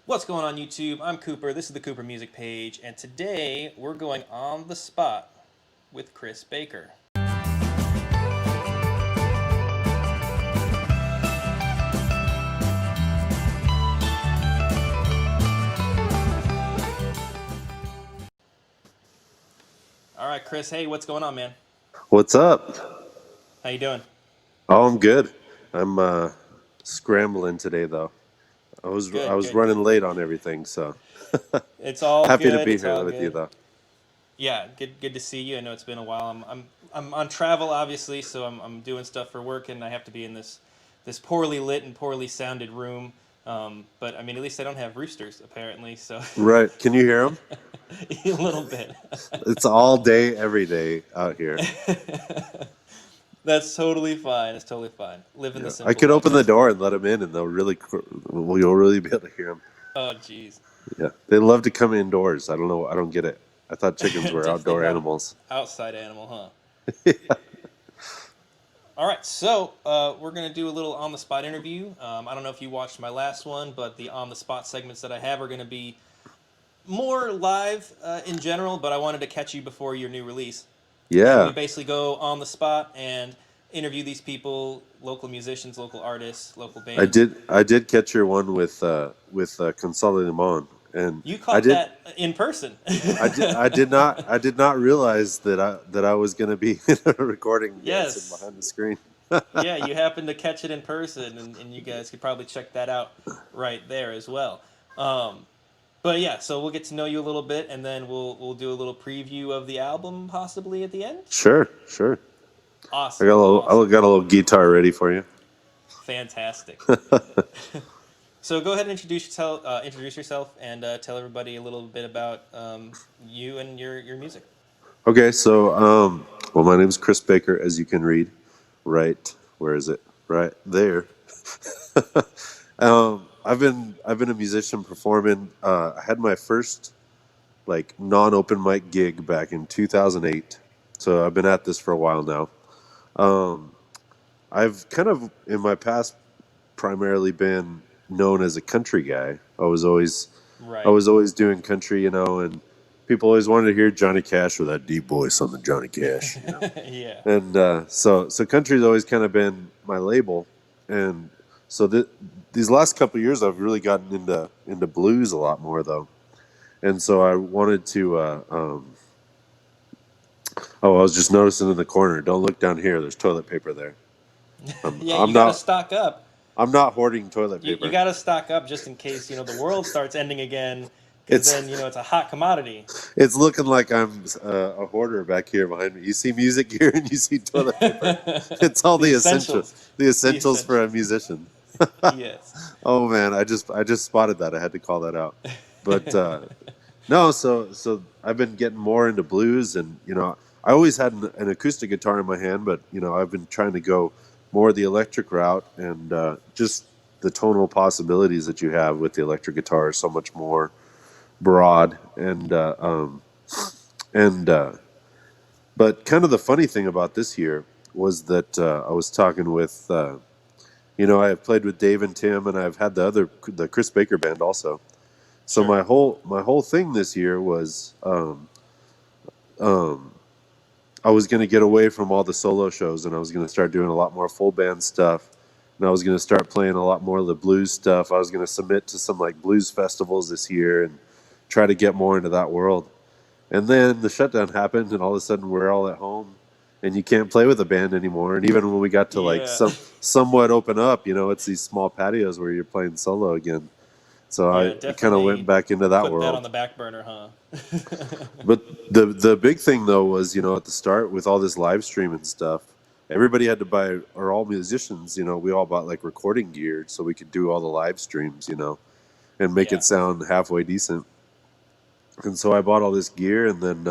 What's going on YouTube? I'm Cooper. This is the Cooper Music Page, and today we're going on the spot with Chris Baker. All right, Chris. Hey, what's going on, man? What's up? How you doing? Oh, I'm good. I'm scrambling today though. I Good, was good, good. running late on everything, so It's all happy to good. be It's here all with you good. though. Yeah, good to see you. I know it's been a while. I'm on travel, obviously, so I'm doing stuff for work, and I have to be in this poorly lit and poorly sounded room. But I mean, at least I don't have roosters apparently, so Right? Can you hear them? a little bit. It's all day, every day out here. That's totally fine. That's totally fine. Living the Yeah, I simple could life, open the right? door and let them in, and you'll really be able to hear them. Oh, jeez. Yeah, they love to come indoors. I don't know. I don't get it. I thought chickens were Definitely outdoor not an animals. outside animal, huh? All right, so we're going to do a little on the spot interview. I don't know if you watched my last one, but the on the spot segments that I have are going to be more live in general, but I wanted to catch you before your new release. And we Yeah, basically go on the spot and interview these people, local musicians, local artists, local I bands. did. I did catch your one with Consolidate Limon, and You I caught did. that in person. I did not realize that I was going to be in a recording dancing Yes. behind the screen. Yeah, you happened to catch it in person, and you guys could probably check that out right there as well. Um, but yeah, so we'll get to know you a little bit, and then we'll do a little preview of the album possibly at the end. Sure, sure. Awesome, I awesome, got a little guitar ready for you. fantastic. So go ahead and introduce yourself, and tell everybody a little bit about you and your music. Okay, so well, my name's Chris Baker, as you can read. Right, where is it? Right there. I've been a musician performing. I had my first like non open mic gig back in 2008. So I've been at this for a while now. Um, I've kind of in my past primarily been known as a country guy. I Right. was always doing country, and people always wanted to hear Johnny Cash with that deep voice on the Johnny Cash. Yeah. And so country's always kind of been my label, and so these last couple of years I've really gotten into blues a lot more though, and so I wanted to. Oh, I was just noticing in the corner. Don't look down here. There's toilet paper there. Yeah, I'm you got to not. stock up. I'm not hoarding toilet You paper. got to stock up just in case the world starts ending again, because then It's it's a hot commodity. it's looking like I'm a hoarder back here behind me. You see music here and you see toilet paper. It's all The essentials. the The essentials for a essentials. musician. Yes. Oh man, I just spotted that. I had to call that out. But no, so I've been getting more into blues, and I always had an acoustic guitar in my hand, but I've been trying to go more the electric route, and just the tonal possibilities that you have with the electric guitar are so much more broad, and but kind of the funny thing about this year was that I was talking with I have played with Dave and Tim, and I've had the Chris Baker band also. So Sure. my whole thing this year was um, I was going to get away from all the solo shows, and I was going to start doing a lot more full band stuff, and I was going to start playing a lot more of the blues stuff. I was going to submit to some like blues festivals this year and try to get more into that world. And then the shutdown happened, and all of a sudden we're all at home, and you can't play with a band anymore. And even when we got to like Yeah. somewhat open up, it's these small patios where you're playing solo again. So Yeah. I kind of went Definitely back into that put that on world. the back burner, huh? But the big thing though was at the start with all this live streaming stuff, everybody had to buy, or all musicians, we all bought like recording gear so we could do all the live streams, and make Yeah. it sound halfway decent. And so I bought all this gear, and then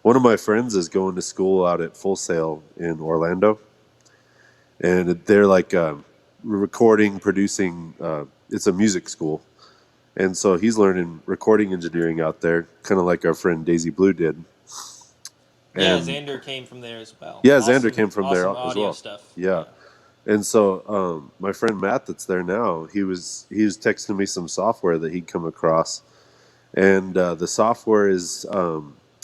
one of my friends is going to school out at Full Sail in Orlando, and they're like recording, producing. It's a music school, and so he's learning recording engineering out there, kind of like our friend Daisy Blue did. Yeah. And Xander came from there as well. yeah, Xander Awesome. came from there Awesome as audio well. stuff. Yeah, Yeah. And so my friend Matt, that's there now, he was texting me some software that he'd come across, and the software is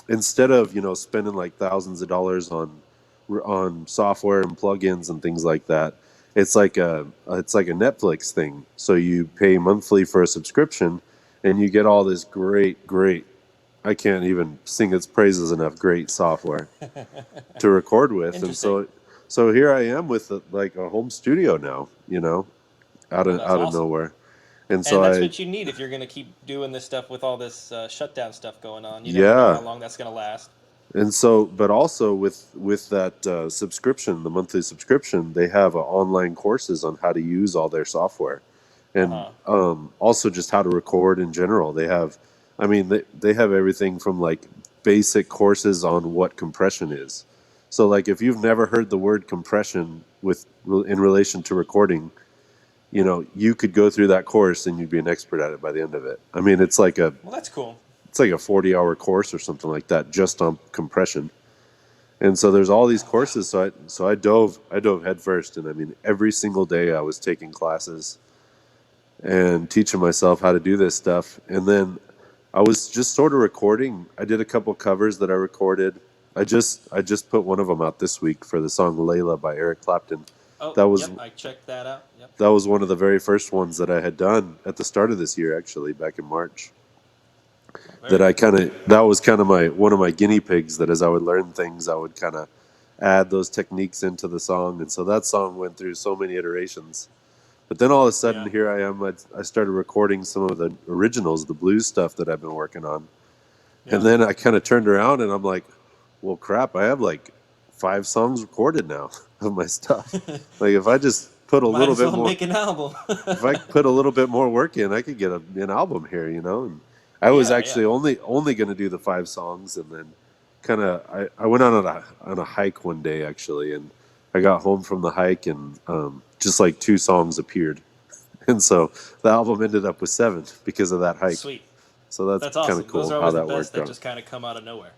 instead of spending like thousands of dollars on software and plugins and things like that, it's like a Netflix thing. So you pay monthly for a subscription, and you get all this great, I can't even sing its praises enough, great software to record with. And Interesting. so here I am with like a home studio now, out Well, of that's out of awesome. nowhere. And so And that's I what you need if you're going to keep doing this stuff with all this shutdown stuff going on. You never know how yeah. long that's going to last. And so, but also with that subscription, the monthly subscription, they have online courses on how to use all their software, Uh and huh. also just how to record in general. I mean, they have everything from like basic courses on what compression is. So, like, if you've never heard the word compression in relation to recording, you could go through that course and you'd be an expert at it by the end of it. I mean, Well, that's cool. it's like a 40-hour course or something like that just on compression. And so there's all these Oh, wow. courses. So I dove headfirst, and I mean every single day I was taking classes and teaching myself how to do this stuff. And then I was just sort of recording. I did a couple covers that I recorded. I just put one of them out this week for the song Layla by Eric Clapton. Oh, That was yep. I checked that out. Yep. that was one of the very first ones that I had done at the start of this year, actually back in March. Oh, very cool. That was kind of my one of my guinea pigs, that as I would learn things I would kind of add those techniques into the song. And so that song went through so many iterations. But then all of a sudden Yeah. here I am. I started recording some of the originals, the blues stuff that I've been working on. And Yeah. then I kind of turned around and I'm like, well crap, I have like 5 songs recorded now of my stuff. Like if I just put a Might little as bit well more make an album. if I put a. little bit more work in, I could get an album here. And I was Yeah, yeah. actually only going to do the 5 songs, and then kind of I went on a hike one day actually, and I got home from the hike, and just like 2 songs appeared, and so the album ended up with 7 because of that hike. Sweet. So that's That's kind of awesome. Those cool are how always the that best worked that out. just kind of come out of nowhere.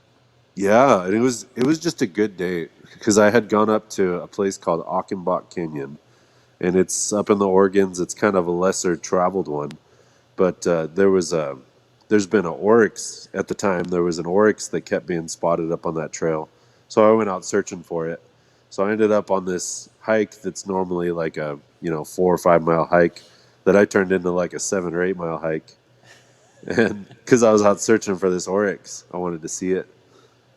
Yeah, and it was just a good day because I had gone up to a place called Achenbach Canyon, and it's up in the Oregons. It's kind of a lesser traveled one, but there's been an oryx at the time. There was an oryx that kept being spotted up on that trail, so I went out searching for it. So I ended up on this hike that's normally like a 4 or 5 mile hike that I turned into like a 7 or 8 mile hike, and because I was out searching for this oryx, I wanted to see it,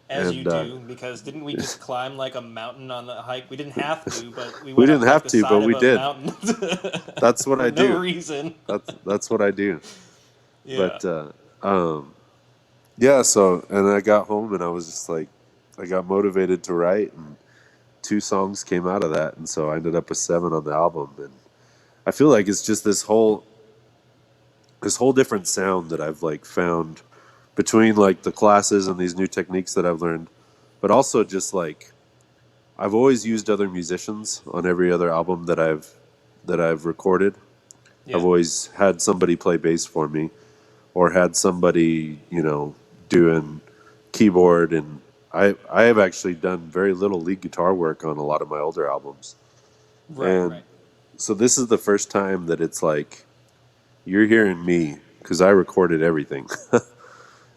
As you and do, because didn't we just climb like a mountain on the hike? We didn't have to, but we we went up didn't like have the to, but side of we a did. mountain That's what for I no do. reason. That's what I do. Yeah. But yeah, so and I got home and I was just like, I got motivated to write, and 2 songs came out of that, and so I ended up with 7 on the album. And I feel like it's just this whole different sound that I've like found between like the classes and these new techniques that I've learned, but also just like I've always used other musicians on every other album that I've recorded. I've Yeah. always had somebody play bass for me, or had somebody, doing keyboard, and I have actually done very little lead guitar work on a lot of my older albums. Right, And right. so this is the first time that it's like you're hearing me because I recorded everything.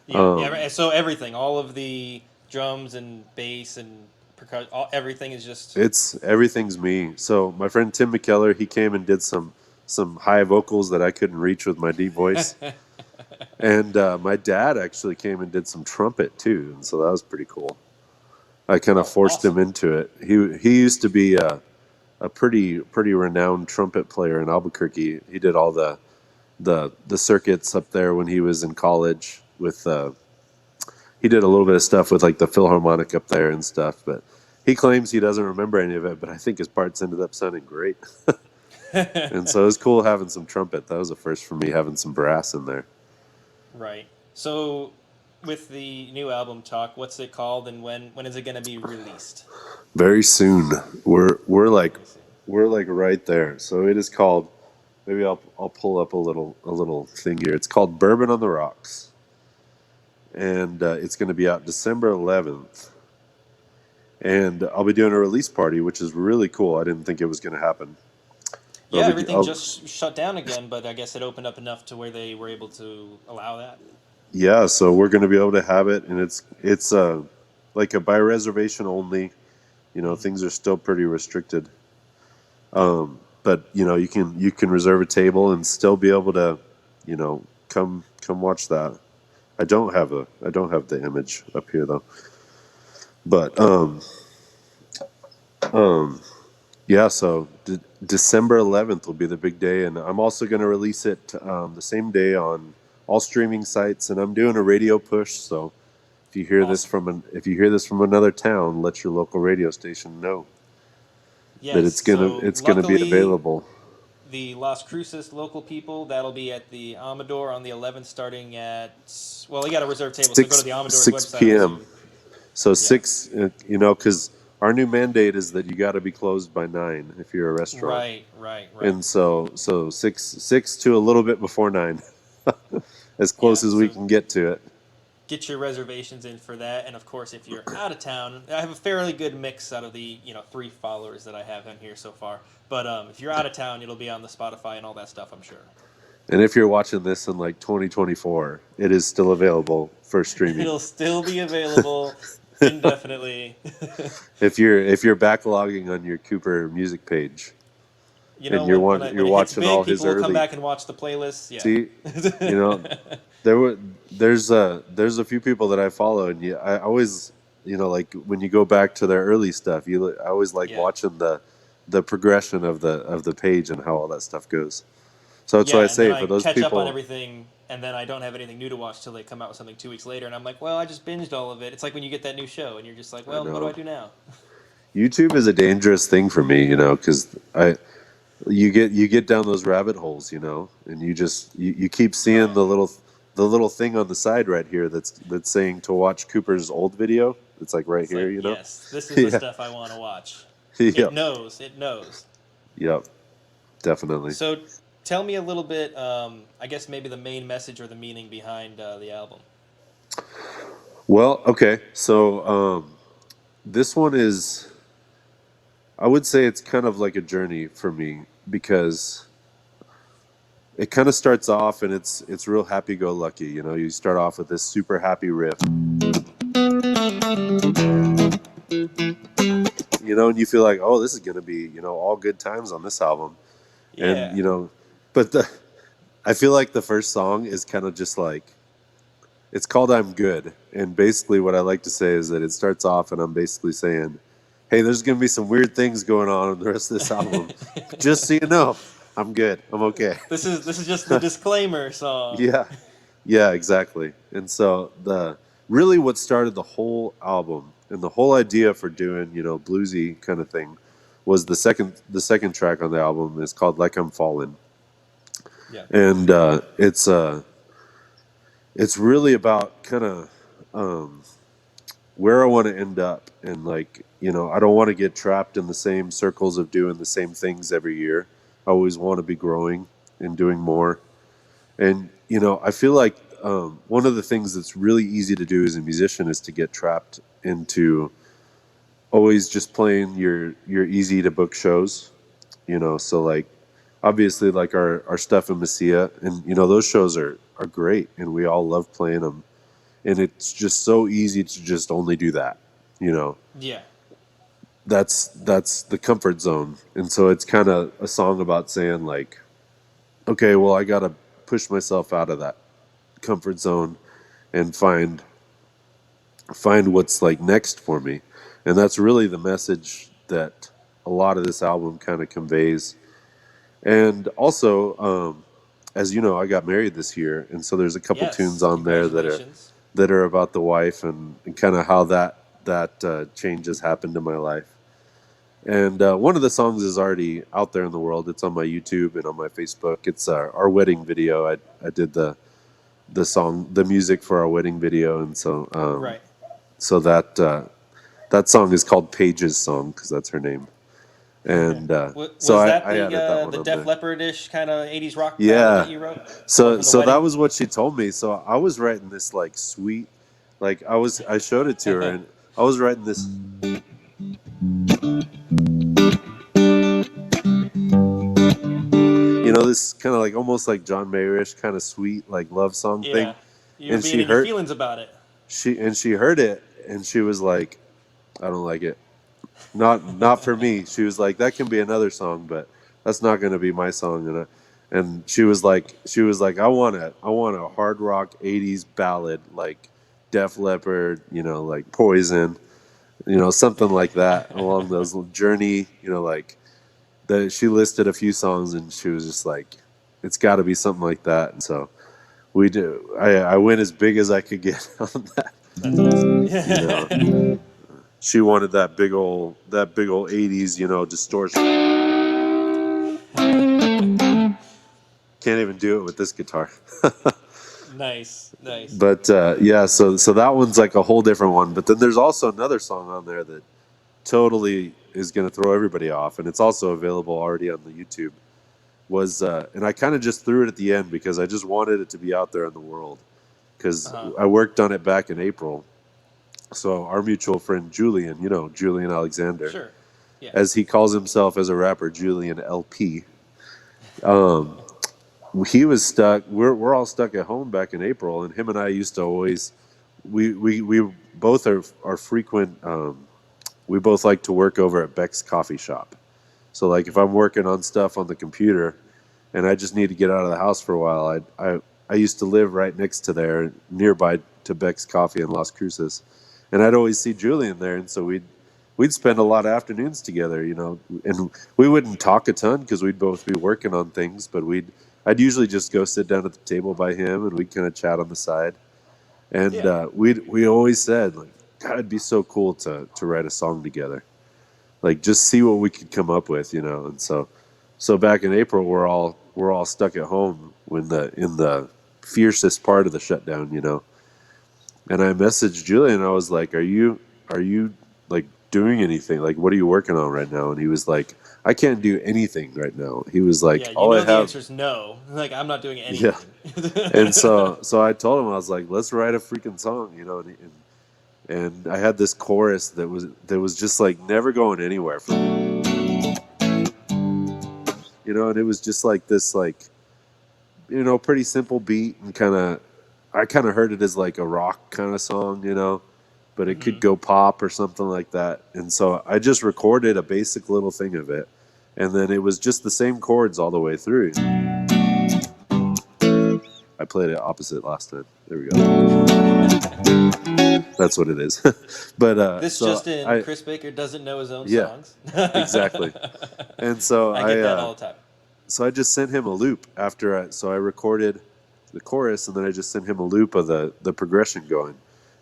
Yeah, yeah. So everything, all of the drums and bass and percussion, everything is just. It's everything's me. So my friend Tim McKellar, he came and did some high vocals that I couldn't reach with my deep voice. And my dad actually came and did some trumpet too, and so that was pretty cool. I kind of Oh, forced him awesome. into it. He used to be a pretty renowned trumpet player in Albuquerque. He did all the circuits up there when he was in college. He did a little bit of stuff with like the Philharmonic up there and stuff, but he claims he doesn't remember any of it. But I think his parts ended up sounding great, and so it was cool having some trumpet. That was a first for me, having some brass in there. Right. So, with the new album talk, what's it called, and when is it going to be released? Very soon, we're like Let me see. we're like right there. So it is called. Maybe I'll pull up a little thing here. It's called Bourbon on the Rocks, and it's going to be out December 11th. and I'll be doing a release party, which is really cool. I didn't think it was going to happen. But Yeah, everything just shut down again, but I guess it opened up enough to where they were able to allow that. yeah, so we're going to be able to have it, and it's like a by reservation only. Hmm. Things are still pretty restricted. Yeah. But you can reserve a table and still be able to, come watch that. I don't have the image up here though. But um yeah, so December 11th will be the big day, and I'm also going to release it the same day on all streaming sites, and I'm doing a radio push. So Awesome. if you hear this from another town, let your local radio station know that Yes. it's gonna So it's gonna be luckily, available. the Las Cruces local people, that'll be at the Amador on the 11th, starting at, well, you got a reserve table, so go to six the Amador's six website, I'm p.m. assuming. So Yeah. six, because our new mandate is that you got to be closed by 9 if you're a restaurant, Right, right, right. and so six to a little bit before 9, as Yeah. close as we So can get to it. get your reservations in for that, and of course, if you're out of town, I have a fairly good mix out of the 3 followers that I have in here so far. But if you're out of town, it'll be on the Spotify and all that stuff, I'm sure. And if you're watching this in like 2024, it is still available for streaming. It'll still be available indefinitely. If you're backlogging on your Cooper music page You know, and you're when want, I, you're when it hits watching all big, his people will come early, back and watch the playlists. Yeah. see, you know, there were there's a few people that I follow, and I always, like when you go back to their early stuff, I always like Yeah. watching the progression of the page and how all that stuff goes. So that's why I Yeah, and then say for I those catch up on people, everything, and then I don't have anything new to watch till they come out with something 2 weeks later, and I'm like, well, I just binged all of it. It's like when you get that new show, and you're just like, I well, what do I know do now? YouTube is a dangerous thing for me, because I you get down those rabbit holes, and you keep seeing Right. the little thing on the side right here that's saying to watch Cooper's old video. It's like right It's here, like, yes, this is the Yeah, stuff I want to watch. It yep, knows. It knows. yep, definitely. So, tell me a little bit. I guess maybe the main message or the meaning behind the album. Well, okay, so this one is, I would say it's kind of like a journey for me because it kind of starts off and it's real happy go lucky. You start off with this super happy riff, and you feel like, oh, this is gonna be all good times on this album, and Yeah. but I feel like the first song is kind of just like, it's called I'm Good, and basically what I like to say is that it starts off and I'm basically saying, hey, there's gonna be some weird things going on in the rest of this album, just so you know, I'm good, I'm okay. This is just the disclaimer song. Yeah, yeah, exactly. And so the really what started the whole album and the whole idea for doing, bluesy kind of thing was the second track on the album is called Like I'm Falling. Yeah. And it's really about kind of um where I want to end up, and like, I don't want to get trapped in the same circles of doing the same things every year. I always want to be growing and doing more. And I feel like one of the things that's really easy to do as a musician is to get trapped into always just playing your easy to book shows. So like obviously like our stuff in Messia, and those shows are great, and we all love playing them. And it's just so easy to just only do that. You know, Yeah. that's the comfort zone, and so it's kind of a song about saying like, okay, well, I gotta push myself out of that comfort zone and find what's like next for me. And that's really the message that a lot of this album kind of conveys. And also, as you know, I got married this year, and so there's a couple tunes Yes. on there that are Congratulations. that are about the wife, and kind of how that change has happened in my life. And one of the songs is already out there in the world. It's on my YouTube and on my Facebook. It's our wedding video. I did the music for our wedding video, and Right. so that song is called Paige's song because that's her name. And so Was that I added that one the on Def there. Leppard-ish kind of '80s rock ballad that Yeah. you wrote? The one So from the so that wedding. was what she told me. So I was writing this like sweet, like I showed it to her, and I was writing this. this kind of like almost like John Mayerish kind of sweet like love song thing. Yeah. You're And being in your feelings about it. she heard it and she was like, I don't like it. Not for me. She was like, that can be another song, but that's not going to be my song. And she was like, I want a hard rock '80s ballad like Def Leppard, like Poison, something like that along those Journey, like that. She listed a few songs and she was just like, it's got to be something like that. And so we do. I went as big as I could get on that. That's awesome. You know, she wanted that big old '80s, distortion. Can't even do it with this guitar. Nice. But yeah, so that one's like a whole different one. But then there's also another song on there that totally is going to throw everybody off, and it's also available already on the YouTube. And I kind of just threw it at the end because I just wanted it to be out there in the world because I worked on it back in April. So our mutual friend Julian, Julian Alexander, Sure. Yeah. as he calls himself as a rapper, Julian LP. He was stuck. We're all stuck at home back in April, and him and I used to always. We both are frequent. We both like to work over at Beck's coffee shop. So like if I'm working on stuff on the computer, and I just need to get out of the house for a while, I used to live right next to there, nearby to Beck's Coffee in Las Cruces, and I'd always see Julian there, and so we'd spend a lot of afternoons together, and we wouldn't talk a ton because we'd both be working on things, but I'd usually just go sit down at the table by him, and we'd kind of chat on the side, and we always said like, God, it'd be so cool to write a song together, like just see what we could come up with, and so back in April we're all stuck at home in the fiercest part of the shutdown, and I messaged Julian. I was like, are you like doing anything? Like, what are you working on right now? And he was like, I can't do anything right now. He was like, Yeah, the answer is no. Like, I'm not doing anything. Yeah. And so I told him, I was like, let's write a freaking song, and I had this chorus that was just like never going anywhere for me. And it was just like this, like, pretty simple beat, and I kind of heard it as like a rock kind of song, but it could go pop or something like that. And so I just recorded a basic little thing of it, and then it was just the same chords all the way through. I played it opposite last time. There we go. That's what it is. But this so Justin Chris Baker doesn't know his own songs. Exactly. And so I get that all the time. So I just sent him a loop so I recorded the chorus, and then I just sent him a loop of the progression going.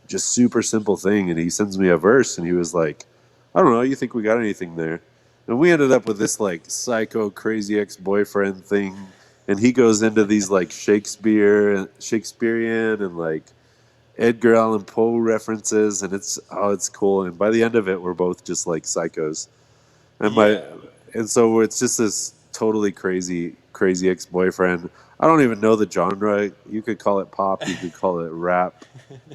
Just super simple thing, and he sends me a verse, and he was like, I don't know, you think we got anything there? And we ended up with this like psycho crazy ex-boyfriend thing, and he goes into these like Shakespearean and like Edgar Allan Poe references, and it's cool. And by the end of it, we're both just like psychos, and so it's just this totally crazy ex-boyfriend. I don't even know the genre. You could call it pop, you could call it rap,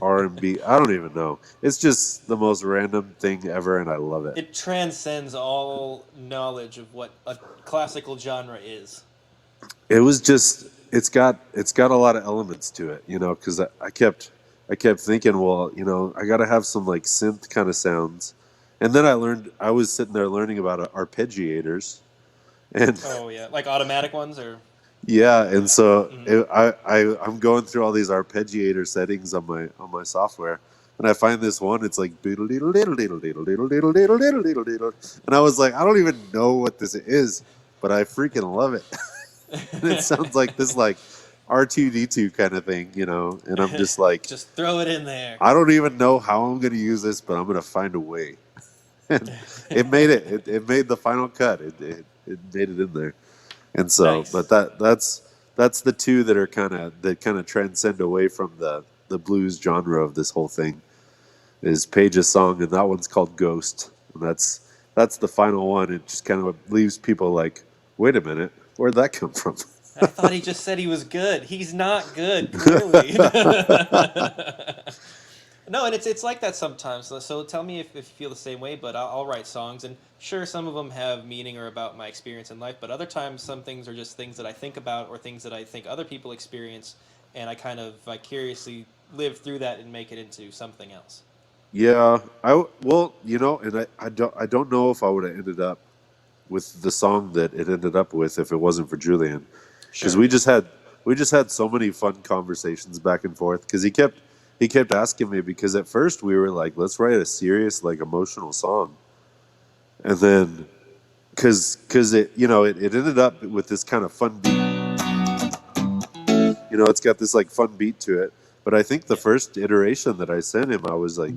R&B. I don't even know. It's just the most random thing ever, and I love it. It transcends all knowledge of what a classical genre is. It was just it's got a lot of elements to it, because I kept thinking, well, I got to have some like synth kind of sounds, and then I was sitting there learning about arpeggiators, and like automatic ones or. Yeah, and so I'm going through all these arpeggiator settings on my software, and I find this one. It's like and I was like, I don't even know what this is, but I freaking love it. And it sounds like this like R2D2 kind of thing, And I'm just like, just throw it in there. I don't even know how I'm going to use this, but I'm going to find a way. And it made it. It made the final cut. It made it in there. And so, nice. But that's the two that kind of transcend away from the blues genre of this whole thing. Is Paige's song, and that one's called Ghost, and that's the final one. It just kind of leaves people like, wait a minute, where'd that come from? I thought he just said he was good. He's not good, clearly. No, and it's like that sometimes. So tell me if you feel the same way. But I'll write songs, and sure, some of them have meaning or about my experience in life. But other times, some things are just things that I think about or things that I think other people experience, and I kind of vicariously live through that and make it into something else. Yeah, well, and I don't know if I would have ended up with the song that it ended up with if it wasn't for Julian, because Sure. Yeah. we just had so many fun conversations back and forth. Because he kept asking me, because at first we were like, let's write a serious, like, emotional song, and then because it ended up with this kind of fun beat. It's got this like fun beat to it. But I think the Yeah. first iteration that I sent him, I was like,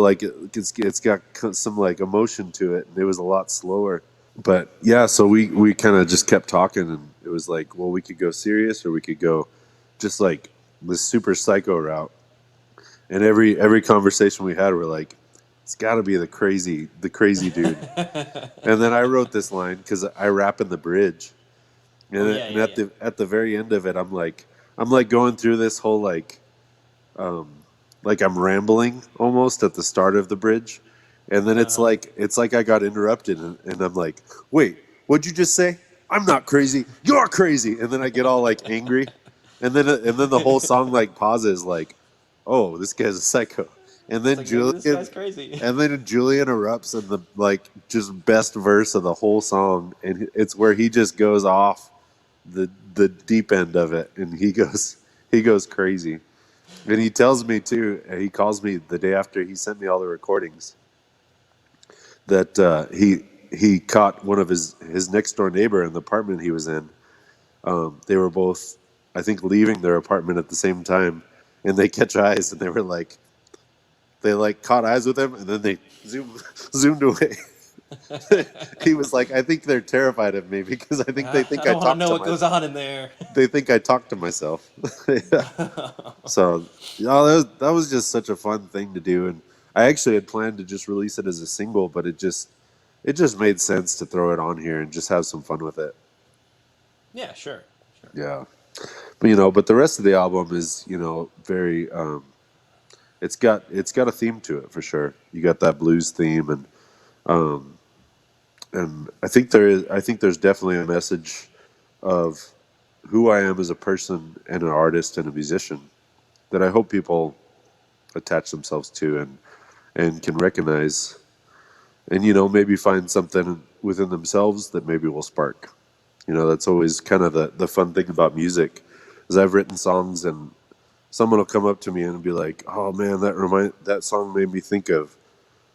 like it's got some like emotion to it, and it was a lot slower. But yeah, so we kind of just kept talking, and it was like, well, we could go serious, or we could go just like this super psycho route. And every conversation we had, we're like, it's got to be the crazy dude. And then I wrote this line because I rap in the bridge, Oh and, yeah, and yeah, at yeah. the very end of it, I'm like going through this whole um, like I'm rambling almost at the start of the bridge, and then Uh it's huh. like it's like I got interrupted, and I'm like, wait, what'd you just say? I'm not crazy, you're crazy, and then I get all like angry, and then the whole song like pauses, like, oh, this guy's a psycho, and It's then like maybe this Julian. guy's crazy. And then Julian erupts in the like just best verse of the whole song, and it's where he just goes off the deep end of it, and he goes crazy. And he tells me too. He calls me the day after he sent me all the recordings that he caught one of his next door neighbor in the apartment he was in. They were both, I think, leaving their apartment at the same time, and they catch eyes, and they like caught eyes with him, and then they zoomed away. He was like, I think they're terrified of me because I think they I think I don't want to talked know to what my goes on in there. they think I talked to myself. Yeah. So, that was just such a fun thing to do, and I actually had planned to just release it as a single, but it just made sense to throw it on here and just have some fun with it. Yeah, sure, sure. Yeah, but the rest of the album is very it's got a theme to it for sure. You got that blues theme, um and I think there's definitely a message of who I am as a person and an artist and a musician that I hope people attach themselves to and can recognize, and maybe find something within themselves that maybe will spark. That's always kind of the fun thing about music, is I've written songs, and someone will come up to me and be like, oh man, that song made me think of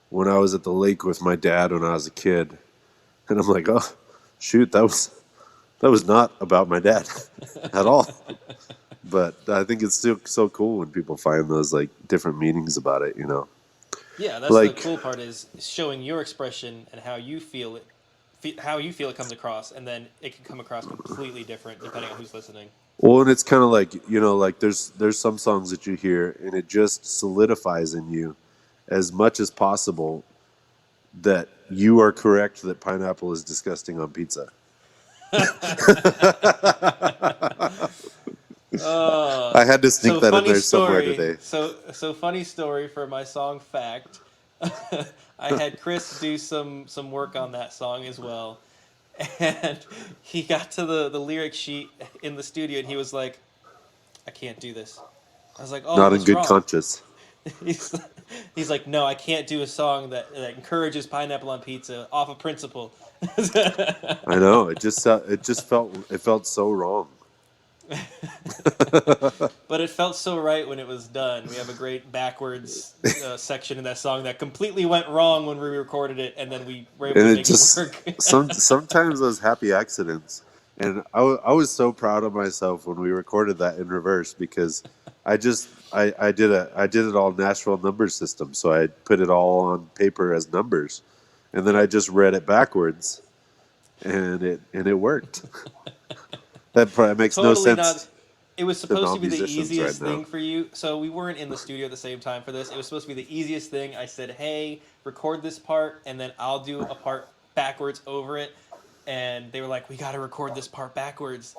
when I was at the lake with my dad when I was a kid. And I'm like, oh shoot, that was not about my dad at all. But I think it's still so cool when people find those like different meanings about it. Yeah, that's the Like, cool part is showing your expression and how you feel it, how you feel it comes across, and then it can come across completely different depending on who's listening. well, and it's kind of like, like there's some songs that you hear and it just solidifies in you as much as possible that you are correct that pineapple is disgusting on pizza. Uh, I had to sneak so that in funny there somewhere story. today. So funny story for my song Fact. I had Chris do some work on that song as well, and he got to the lyric sheet in the studio and he was like, "I can't do this." I was like, "Oh, Not in what's good wrong?" conscience. He's he's like, "No, I can't do a song that encourages pineapple on pizza off of principle." I know. It felt so wrong. But it felt so right when it was done. We have a great backwards section in that song that completely went wrong when we recorded it, and then we were able And to it make it just work. sometimes those happy accidents. And I was so proud of myself when we recorded that in reverse, because I did it all Nashville number system, so I put it all on paper as numbers, and then I just read it backwards, and it worked. That probably makes no Totally not. sense It was to supposed to be the non-musicians right easiest now. thing for you. So we weren't in the studio at the same time for this. It was supposed to be the easiest thing. I said, "Hey, record this part, and then I'll do a part backwards over it." And they were like, "We got to record this part backwards."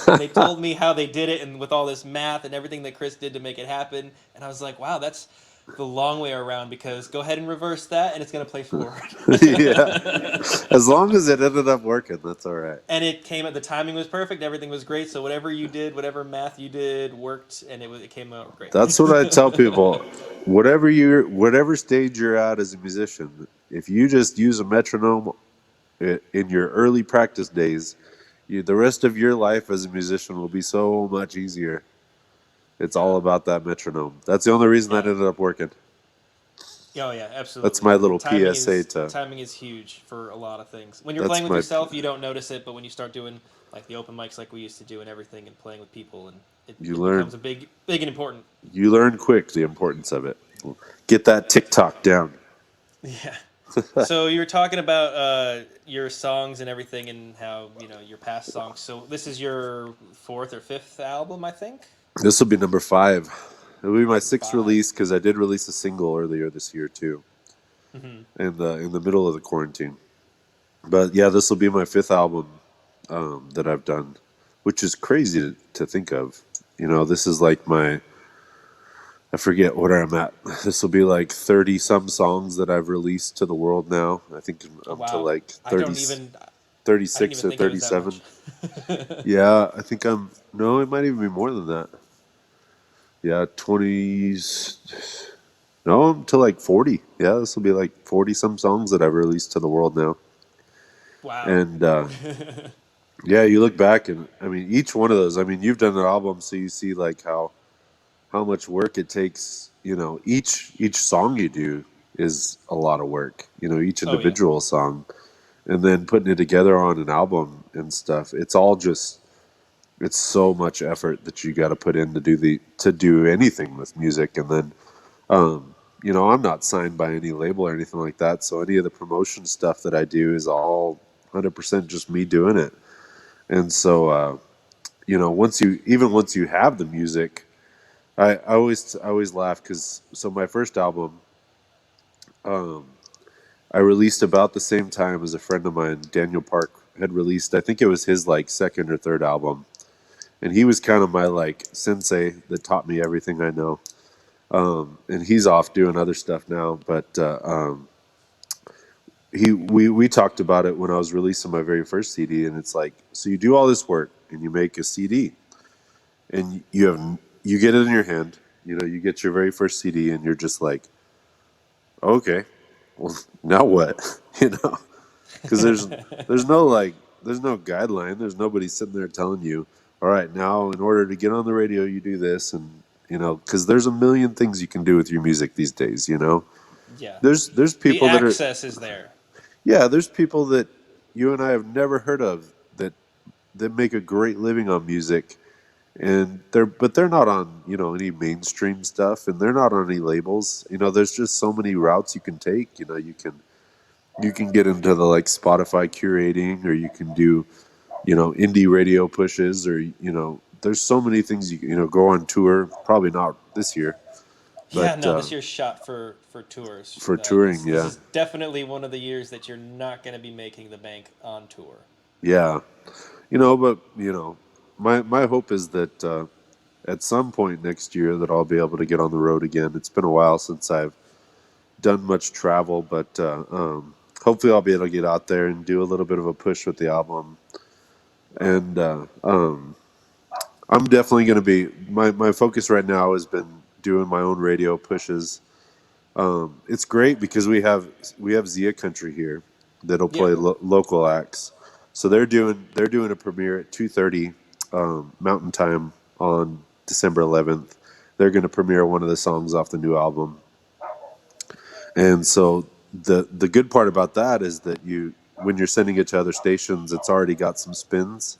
And they told me how they did it and with all this math and everything that Chris did to make it happen. And I was like, wow, that's the long way around because go ahead and reverse that and it's going to play forward. Yeah. As long as it ended up working, that's all right. And it came at the timing was perfect. Everything was great. So whatever you did, whatever math you did worked and it came out great. That's what I tell people. Whatever stage you're at as a musician, if you just use a metronome in your early practice days, the rest of your life as a musician will be so much easier. It's Yeah. all about that metronome. That's the only reason that Yeah. ended up working. Oh yeah, That's absolutely. my little PSA to. Timing is huge for a lot of things. When you're playing That's with my. yourself, you don't notice it, but when you start doing like the open mics like we used to do and everything and playing with people and You it learn. becomes a big and important. You learn quick the importance of it. Get that TikTok down. Yeah. So you were talking about your songs and everything and how, your past songs. So this is your fourth or fifth album, I think? This will be number 5. It'll be my Number 6th five. release because I did release a single earlier this year too, Mm-hmm. in the middle of the quarantine. But yeah, this will be my 5th album that I've done, which is crazy to think of. This is like I forget what I'm at. This will be like 30 some songs that I've released to the world now. I think Oh, I'm to wow. like I 30, don't even, I didn't 36 even or think it was that 37. much. Yeah, I think no, it might even be more than that. Yeah, 20s. No, I'm to like 40. Yeah, this will be like 40 some songs that I've released to the world now. Wow. And yeah, you look back and I mean, each one of those, I mean, you've done an album, so you see like how much work it takes. Each song you do is a lot of work. Each Oh, yeah. individual song, and then putting it together on an album and stuff. It's so much effort that you got to put in to do anything with music. And then I'm not signed by any label or anything like that, so any of the promotion stuff that I do is all 100% just me doing it. And so once you have the music, I always laugh because so my first album, um, I released about the same time as a friend of mine, Daniel Park, had released. I think it was his like second or third album, and he was kind of my like sensei that taught me everything I know. And he's off doing other stuff now, but we talked about it when I was releasing my very first CD, and it's like, so you do all this work and you make a CD, and you get it in your hand, you get your very first CD, and you're just like, okay, well, now what? you know because there's no guideline, there's nobody sitting there telling you, all right, now in order to get on the radio you do this, and because there's a million things you can do with your music these days. Yeah. There's The people that are, access is there. yeah, there's people that you and I have never heard of that make a great living on music, and they're not on any mainstream stuff, and they're not on any labels. There's just so many routes you can take. You can get into the like Spotify curating, or you can do indie radio pushes, or there's so many things you can go on tour. Probably not this year, Yeah, but no, this year's shot for tours. for touring, This yeah. is definitely one of the years that you're not going to be making the bank on tour. Yeah, but my hope is that at some point next year that I'll be able to get on the road again. It's been a while since I've done much travel, but hopefully I'll be able to get out there and do a little bit of a push with the album. And I'm definitely going to be my focus right now has been doing my own radio pushes. It's great because we have Zia Country here that'll Yeah. play local acts. So they're doing a premiere at 2:30 Mountain Time on December 11th. They're going to premiere one of the songs off the new album. And so the good part about that is that when you're sending it to other stations, it's already got some spins.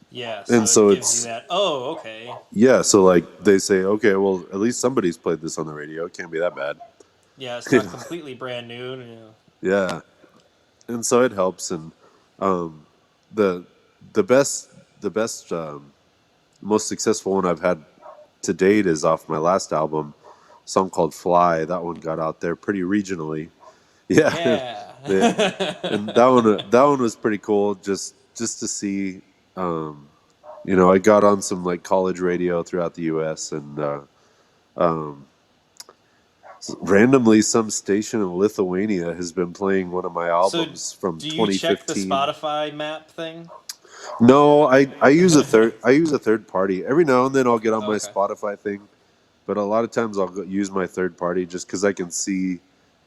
Yeah, And so it so gives you it's, that, oh, okay. yeah, so like they say, okay, well, at least somebody's played this on the radio. It can't be that bad. Yeah, it's not completely brand new. Yeah. And so it helps. And the the best most successful one I've had to date is off my last album, a song called Fly. That one got out there pretty regionally. Yeah. Yeah. and that one was pretty cool. Just just to see. I got on some like college radio throughout the U.S. and randomly some station in Lithuania has been playing one of my So, albums from do you check the 2015. Spotify map thing? No, I use a third party. Every now and then I'll get on my Okay. Spotify thing, but a lot of times use my third party just because I can see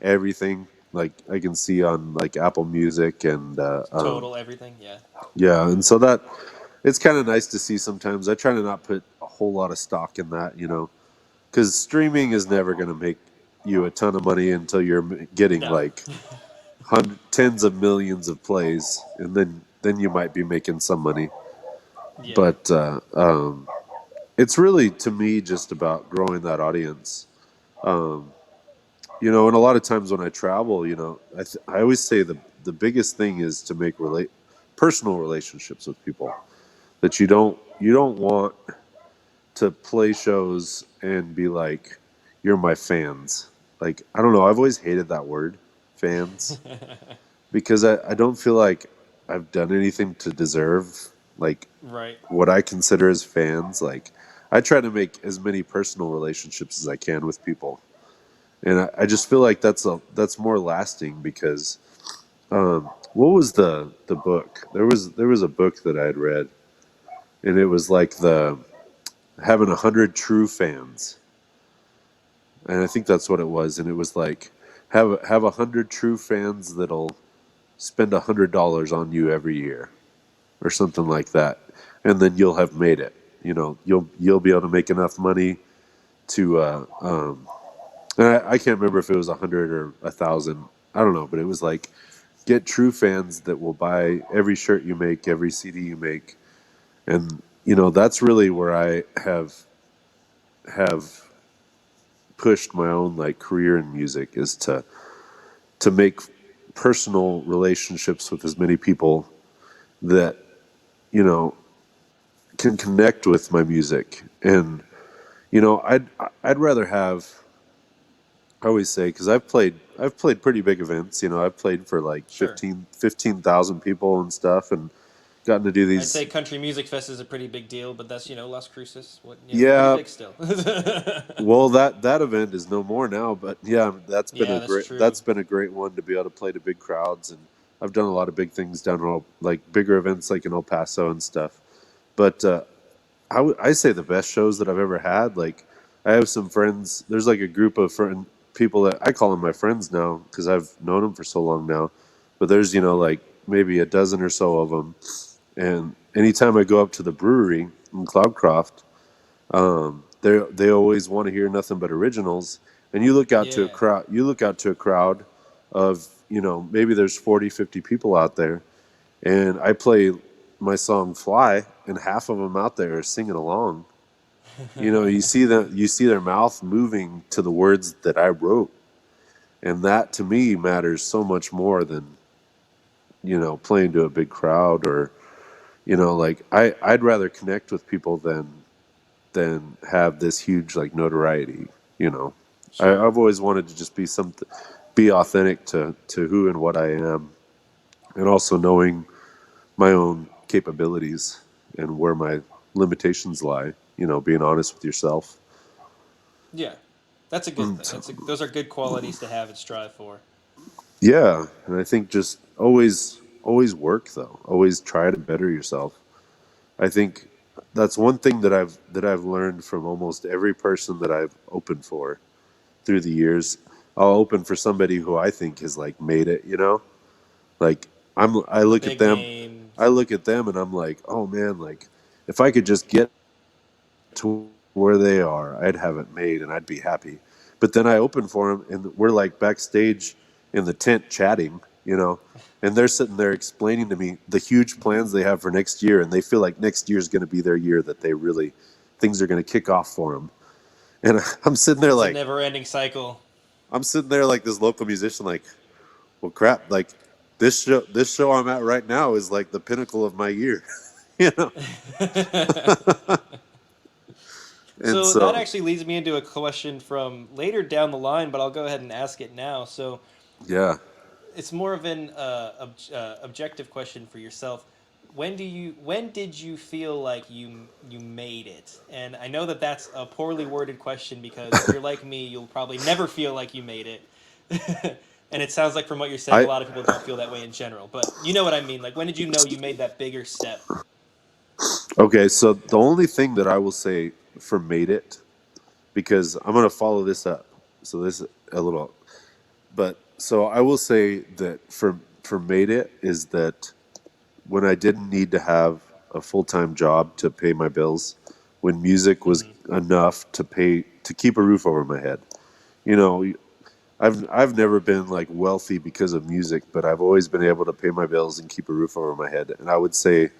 everything. Like I can see on like Apple Music and Total everything. Yeah. yeah, and so that it's kind of nice to see sometimes. I try to not put a whole lot of stock in that, because streaming is never going to make you a ton of money until you're getting No. like tens of millions of plays, and then you might be making some money. Yeah. But it's really to me just about growing that audience. Um, and a lot of times when I travel, I always say the biggest thing is to make personal relationships with people that you don't want to play shows and be like, you're my fans. Like, I don't know. I've always hated that word, fans, because I don't feel like I've done anything to deserve like Right. what I consider as fans. Like, I try to make as many personal relationships as I can with people, and I just feel like that's more lasting because what was the book? There was a book that I had read, and it was like the having 100 true fans, and I think that's what it was. And it was like have 100 true fans that'll spend $100 on you every year, or something like that, and then you'll have made it. You'll be able to make enough money to. And I can't remember if it was 100 or 1,000. I don't know, but it was like get true fans that will buy every shirt you make, every CD you make, and that's really where I have pushed my own like career in music is to make personal relationships with as many people that you know can connect with my music. And I'd rather have, I always say, because I've played pretty big events. I've played for like Sure. 15,000 people and stuff, and gotten to do I'd say these. Country Music Fest is a pretty big deal, but that's Las Cruces. What? Yeah, pretty Yeah, big still. well, that event is no more now, but yeah, Yeah, that's true. that's been a great one to be able to play to big crowds. And I've done a lot of big things down in like bigger events like in El Paso and stuff. But I say the best shows that I've ever had. Like, I have some friends. There's like a group of people that I call them my friends now because I've known them for so long now. But there's like maybe a dozen or so of them. And anytime I go up to the brewery in Cloudcroft, they always want to hear nothing but originals. And you look out to a Yeah. crowd. You look out to a crowd of maybe there's 40, 50 people out there, and I play my song "Fly," and half of them out there are singing along. You see their mouth moving to the words that I wrote, and that to me matters so much more than playing to a big crowd. Or like I'd rather connect with people than have this huge like notoriety. You know, Sure. I've always wanted to just be authentic to who and what I am, and also knowing my own capabilities and where my limitations lie. Being honest with yourself. Yeah, that's a good thing. Those are good qualities to have and strive for. Yeah, and I think just always work though. Always try to better yourself. I think that's one thing that I've learned from almost every person that I've opened for through the years. I'll open for somebody who I think has like made it, Like I The look at big them I names. look at them and I'm like, "Oh man, like if I could just get to where they are, I'd have it made and I'd be happy." But then I open for them and we're like backstage in the tent chatting, and they're sitting there explaining to me the huge plans they have for next year, and they feel like next year is going to be their year that they really things are going to kick off for them. And I'm sitting there It's a like never-ending cycle. I'm sitting there like this local musician, like, well, crap, like this show I'm at right now is like the pinnacle of my year, you know. And So that so, actually leads me into a question from later down the line, but I'll go ahead and ask it now. So yeah, it's more of an objective question for yourself. when did you feel like you made it? And I know that that's a poorly worded question because if you're like me, you'll probably never feel like you made it. And it sounds like from what you're saying, a I lot of people don't feel that way in general. But you know what I mean? Like when did you know you made that bigger step? Okay, so the only thing that I will say for made it, because I'm gonna follow this up. So this is a little, but so I will say that for made it is that when I didn't need to have a full time job to pay my bills, when music was Hmm. enough to pay to keep a roof over my head. You know, I've never been like wealthy because of music, but I've always been able to pay my bills and keep a roof over my head. And I would say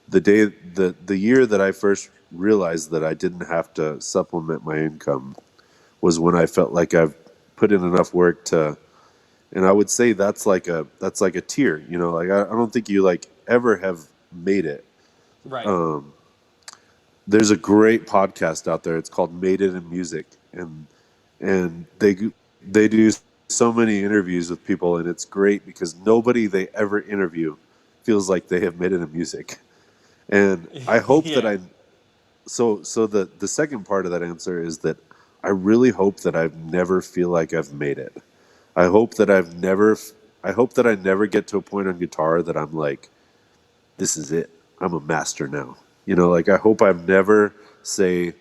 the year that I first realized that I didn't have to supplement my income was when I felt like I've put in enough work to, and I would say that's like a tier, you know, like I don't think you like ever have made it. Right. Um, there's a great podcast out there. It's called Made It in Music, and they do so many interviews with people, and it's great because nobody they ever interview feels like they have made it in music. And I hope that Yeah. so the second part of that answer is that I really hope that I never feel like I've made it. I hope that I hope that I never get to a point on guitar that I'm like, this is it. I'm a master now. You know, like I hope I've never say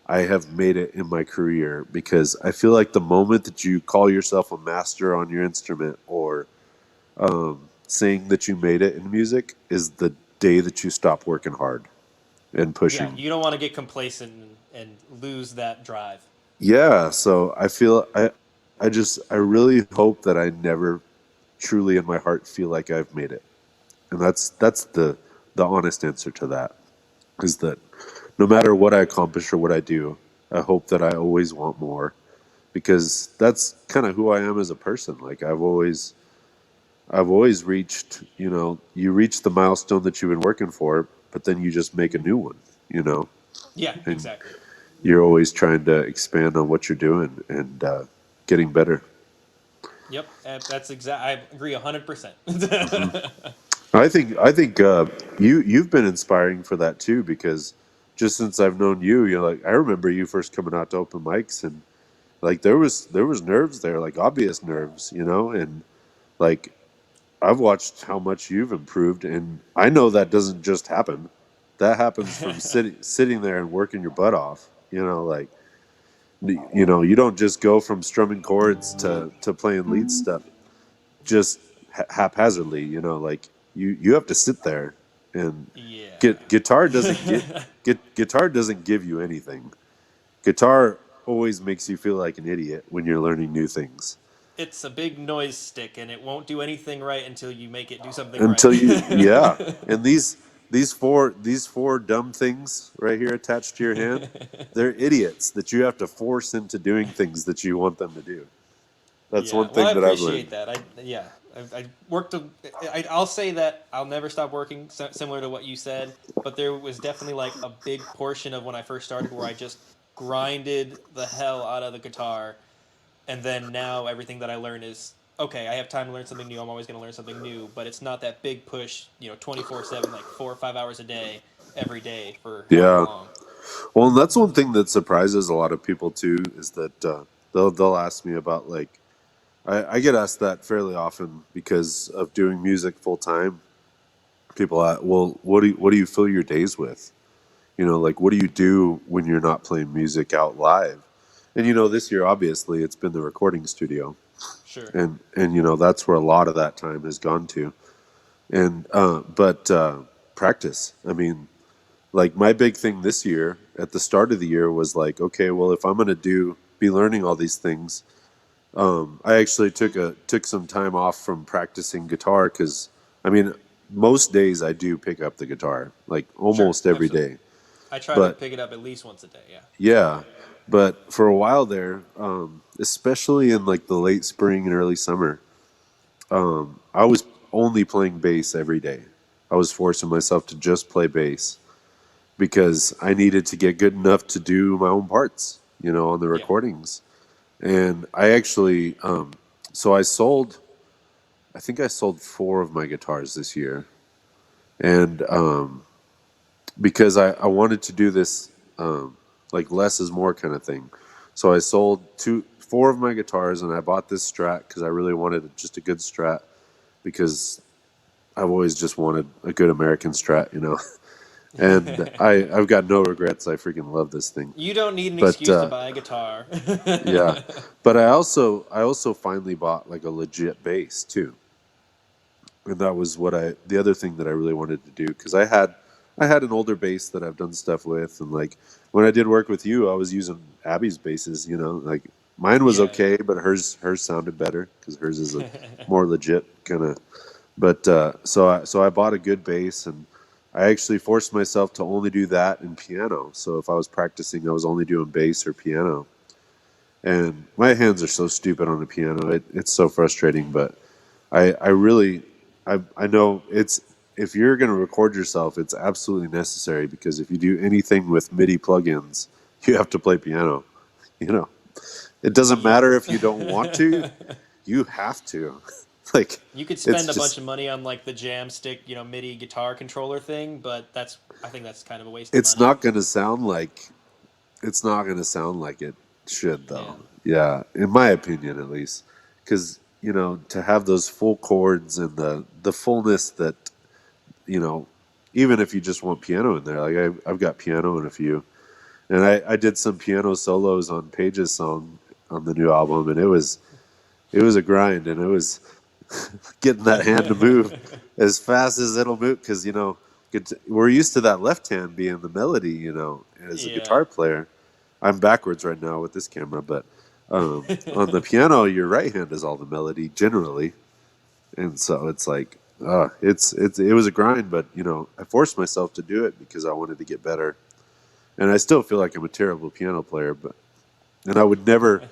I have made it in my career, because I feel like the moment that you call yourself a master on your instrument, or saying that you made it in music, is the day that you stop working hard and Yeah. pushing. You don't want to get complacent and lose that drive. Yeah, so I really hope that I never truly in my heart feel like I've made it. And that's the honest answer to that, is that no matter what I accomplish or what I do, I hope that I always want more, because that's kind of who I am as a person. Like I've always reached, you know, you reach the milestone that you've been working for, but then you just make a new one, you know, Yeah. and Exactly. you're always trying to expand on what you're doing and getting better. Yep. That's exact. I agree 100%. Hmm. I think you've been inspiring for that too, because just since I've known you, you're like I remember you first coming out to open mics, and like there was nerves there, like obvious nerves, you know, and like I've watched how much you've improved, and I know that doesn't just happen. That happens from sitting there and working your butt off. You know, like you know, you don't just go from strumming chords to playing lead stuff just haphazardly. You know, like you have to sit there and Yeah. get guitar doesn't give you anything. Guitar always makes you feel like an idiot when you're learning new things. It's a big noise stick and it won't do anything right until you make it do something right. Until you, yeah, and these four dumb things right here attached to your hand, they're idiots that you have to force into doing things that you want them to do. That's Yeah, one well, I thing that I've appreciate learned. that. I worked. I'll say that I'll never stop working. Similar to what you said, but there was definitely like a big portion of when I first started where I just grinded the hell out of the guitar, and then now everything that I learn is okay. I have time to learn something new. I'm always going to learn something new, but it's not that big push. 24/7, like 4 or 5 hours a day, every day for however Yeah, long. well, and that's one thing that surprises a lot of people too, is that they'll ask me about like I get asked that fairly often because of doing music full time. People ask, well, what do you fill your days with? You know, like what do you do when you're not playing music out live? And you know, this year obviously it's been the recording studio, Sure. and you know that's where a lot of that time has gone to. And but practice. I mean, like my big thing this year at the start of the year was like, okay, well, if I'm gonna be learning all these things, I actually took some time off from practicing guitar, because I mean, most days I do pick up the guitar, like Sure. almost every Absolutely. day. I try to But pick it up at least once a day. Yeah. yeah, but for a while there, especially in like the late spring and early summer, I was only playing bass every day. I was forcing myself to just play bass because I needed to get good enough to do my own parts, you know, on the Yeah. recordings. And I actually, so I think I sold four of my guitars this year. and because I wanted to do this like less is more kind of thing. So I sold four of my guitars, and I bought this Strat because I really wanted just a good Strat, because I've always just wanted a good American Strat, you know. And I've got no regrets. I freaking love this thing. You don't need an But excuse to buy a guitar. yeah, but I also finally bought like a legit bass too, and that was the other thing that I really wanted to do, because I had an older bass that I've done stuff with, and like when I did work with you, I was using Abby's basses. You know, like mine was Yeah. okay, but hers sounded better because hers is a more legit kind of. But so I bought a good bass, and I actually forced myself to only do that in piano. So if I was practicing, I was only doing bass or piano. And my hands are so stupid on the piano. It's so frustrating, but I really I know it's if you're going to record yourself, it's absolutely necessary, because if you do anything with MIDI plugins, you have to play piano. You know, it doesn't Yep. matter if you don't want to, you have to. Like You could it's spend a bunch just of money on like the jam stick, MIDI guitar controller thing, but I think that's kind of a waste of it's money. not going to sound like it's not going to sound like it should, Yeah. though. Yeah, in my opinion at least, because to have those full chords and the fullness that you know, even if you just want piano in there, like I've got piano in a few, and I did some piano solos on Paige's song on the new album, and it was a grind, and it was getting that hand to move as fast as it'll move, because we're used to that left hand being the melody, as a Yeah. guitar player. I'm backwards right now with this camera, but on the piano, your right hand is all the melody generally, and so it's like it was a grind, but I forced myself to do it because I wanted to get better, and I still feel like I'm a terrible piano player, but and I would never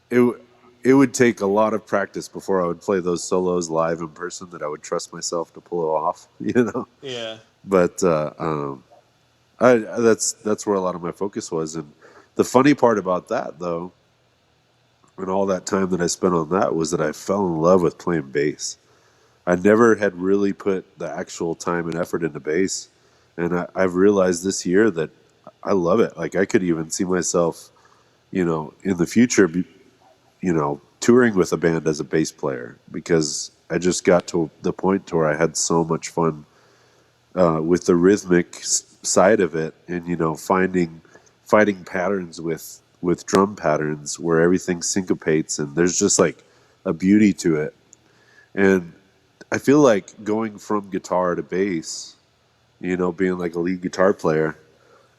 it it would take a lot of practice before I would play those solos live in person that I would trust myself to pull it off, Yeah. But that's where a lot of my focus was, and the funny part about that, though, and all that time that I spent on that, was that I fell in love with playing bass. I never had really put the actual time and effort into bass, and I've realized this year that I love it. Like I could even see myself, in the future, touring with a band as a bass player, because I just got to the point to where I had so much fun with the rhythmic side of it, and finding patterns with drum patterns where everything syncopates, and there's just like a beauty to it. And I feel like going from guitar to bass, being like a lead guitar player,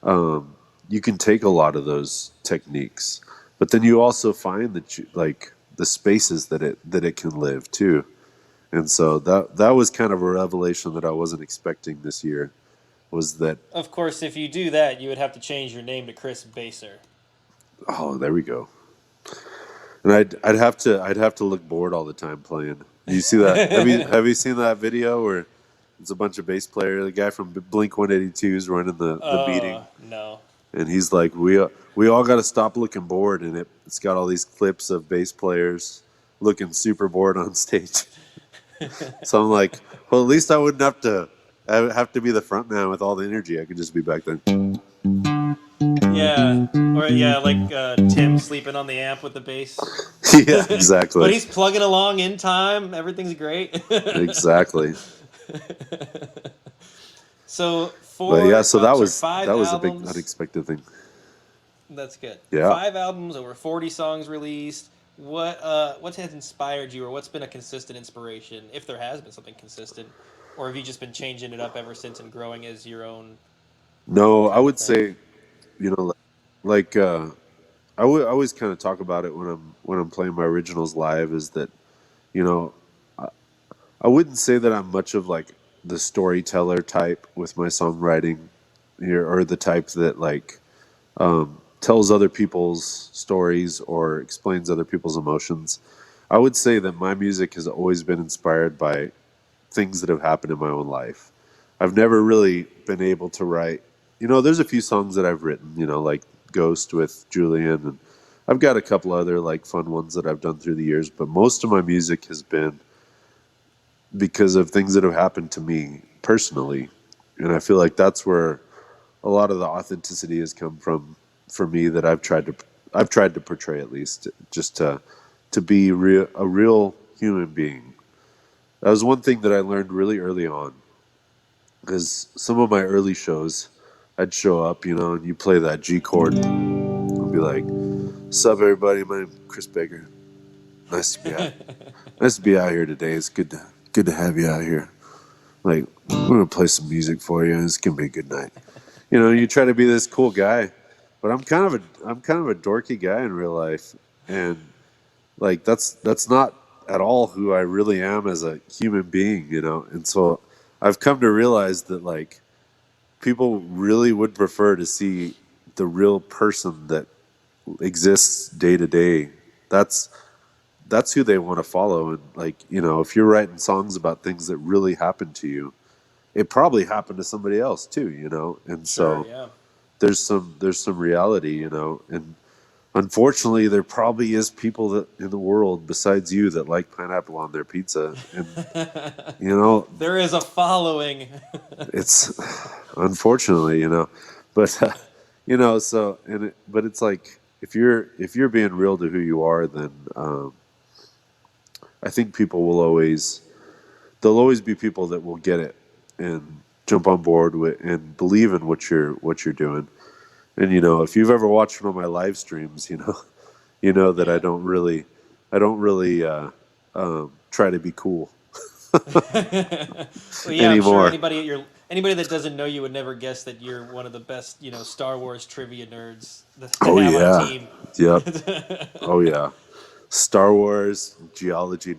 you can take a lot of those techniques, but then you also find that like the spaces that it can live too. And so that was kind of a revelation that I wasn't expecting this year, was that, Of course, if you do that, you would have to change your name to Chris Baser. oh, there we go. And I'd have to look bored all the time playing. You see that? Have you seen that video where it's a bunch of bass player, the guy from Blink 182 is running the meeting, No. and he's like, we all got to stop looking bored, and it's got all these clips of bass players looking super bored on stage. So I'm like, well, at least I wouldn't have to be the front man with all the energy. I could just be back there. Yeah. Or yeah, like Tim sleeping on the amp with the bass. Yeah, But exactly, he's plugging along in time. Everything's great. exactly. So But yeah, so that was five that was a big albums. unexpected thing. That's good. Yeah. 5 albums, over 40 songs released. What has inspired you, or what's been a consistent inspiration, if there has been something consistent, or have you just been changing it up ever since and growing as your own No, I kind of would thing? say, like I always kind of talk about it when I'm playing my originals live, is that you know I wouldn't say that I'm much of like the storyteller type with my songwriting here, or the type that like tells other people's stories or explains other people's emotions. I would say that my music has always been inspired by things that have happened in my own life. I've never really been able to write. There's a few songs that I've written, like Ghost with Julian, and I've got a couple other like fun ones that I've done through the years, but most of my music has been because of things that have happened to me. personally, and I feel like that's where a lot of the authenticity has come from for me that I've tried to portray, at least, just to be a real human being. That was one thing that I learned really early on, because some of my early shows, I'd show up, and you play that G chord and be like, "Sup, everybody? My name's Chris Baker. Nice to be out. Nice to be out here today. It's good to have you out here. Like, we're gonna play some music for you. It's gonna be a good night." You try to be this cool guy, but I'm kind of a dorky guy in real life, and like that's not at all who I really am as a human being. And so I've come to realize that, like, people really would prefer to see the real person that exists day to day. That's who they want to follow. And, like, if you're writing songs about things that really happened to you, it probably happened to somebody else too. And Sure, so yeah. there's some reality. And unfortunately, there probably is people that in the world besides you that like pineapple on their pizza. And you know There is a following. it's unfortunately. But so, but it's like, if you're being real to who you are, then I think there'll always be people that will get it and jump on board with and believe in what you're doing. And if you've ever watched one of my live streams, you know that I Yeah. don't really try to be cool Well, yeah, I'm sure anymore. anybody that doesn't know you would never guess that you're one of the best, Star Wars trivia nerds to Oh have on a yeah, team. yep. Oh yeah, Star Wars geology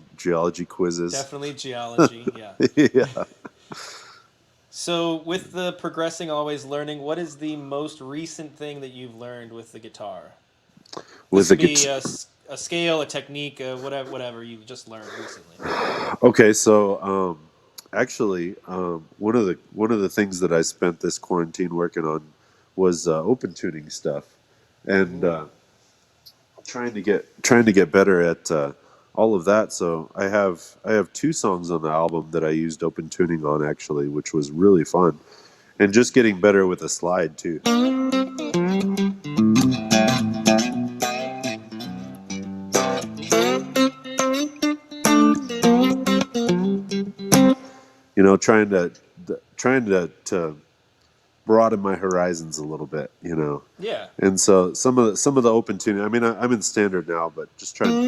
quizzes. Definitely geology, yeah. Yeah, So, with the progressing, always learning, what is the most recent thing that you've learned with the guitar? This with the could be guitar. a scale, a technique, whatever you've just learned recently. Okay, so actually, one of the things that I spent this quarantine working on was open tuning stuff, and Ooh. trying to get better at all of that. So I have two songs on the album that I used open tuning on, actually, which was really fun, and just getting better with the slide too. Trying to broaden my horizons a little bit. Yeah. And so some of the open tuning. I mean, I'm in standard now, but just trying.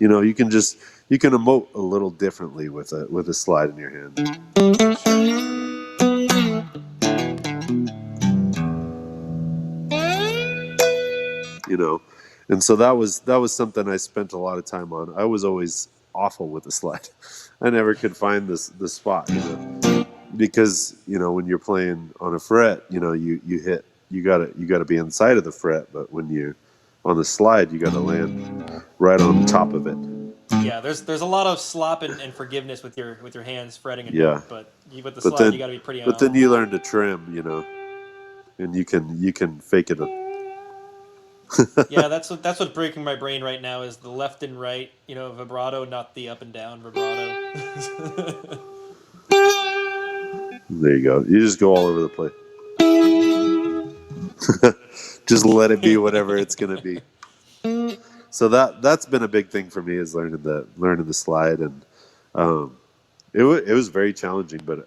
You can emote a little differently with a slide in your hand. Sure. You know, and so that was something I spent a lot of time on. I was always awful with the slide. I never could find the spot. Because when you're playing on a fret, you hit you gotta be inside of the fret, but when you're on the slide, you gotta land right on top of it. Yeah, there's a lot of slop and forgiveness with your hands fretting a Yeah, note, but with the but slide you then got to be pretty but then on. you learn to trim, and you can fake it. Yeah, that's what's breaking my brain right now is the left and right, vibrato, not the up and down vibrato. There you go. You just go all over the place. Just let it be whatever it's gonna be. So that's been a big thing for me, is learning the slide. And it was very challenging. But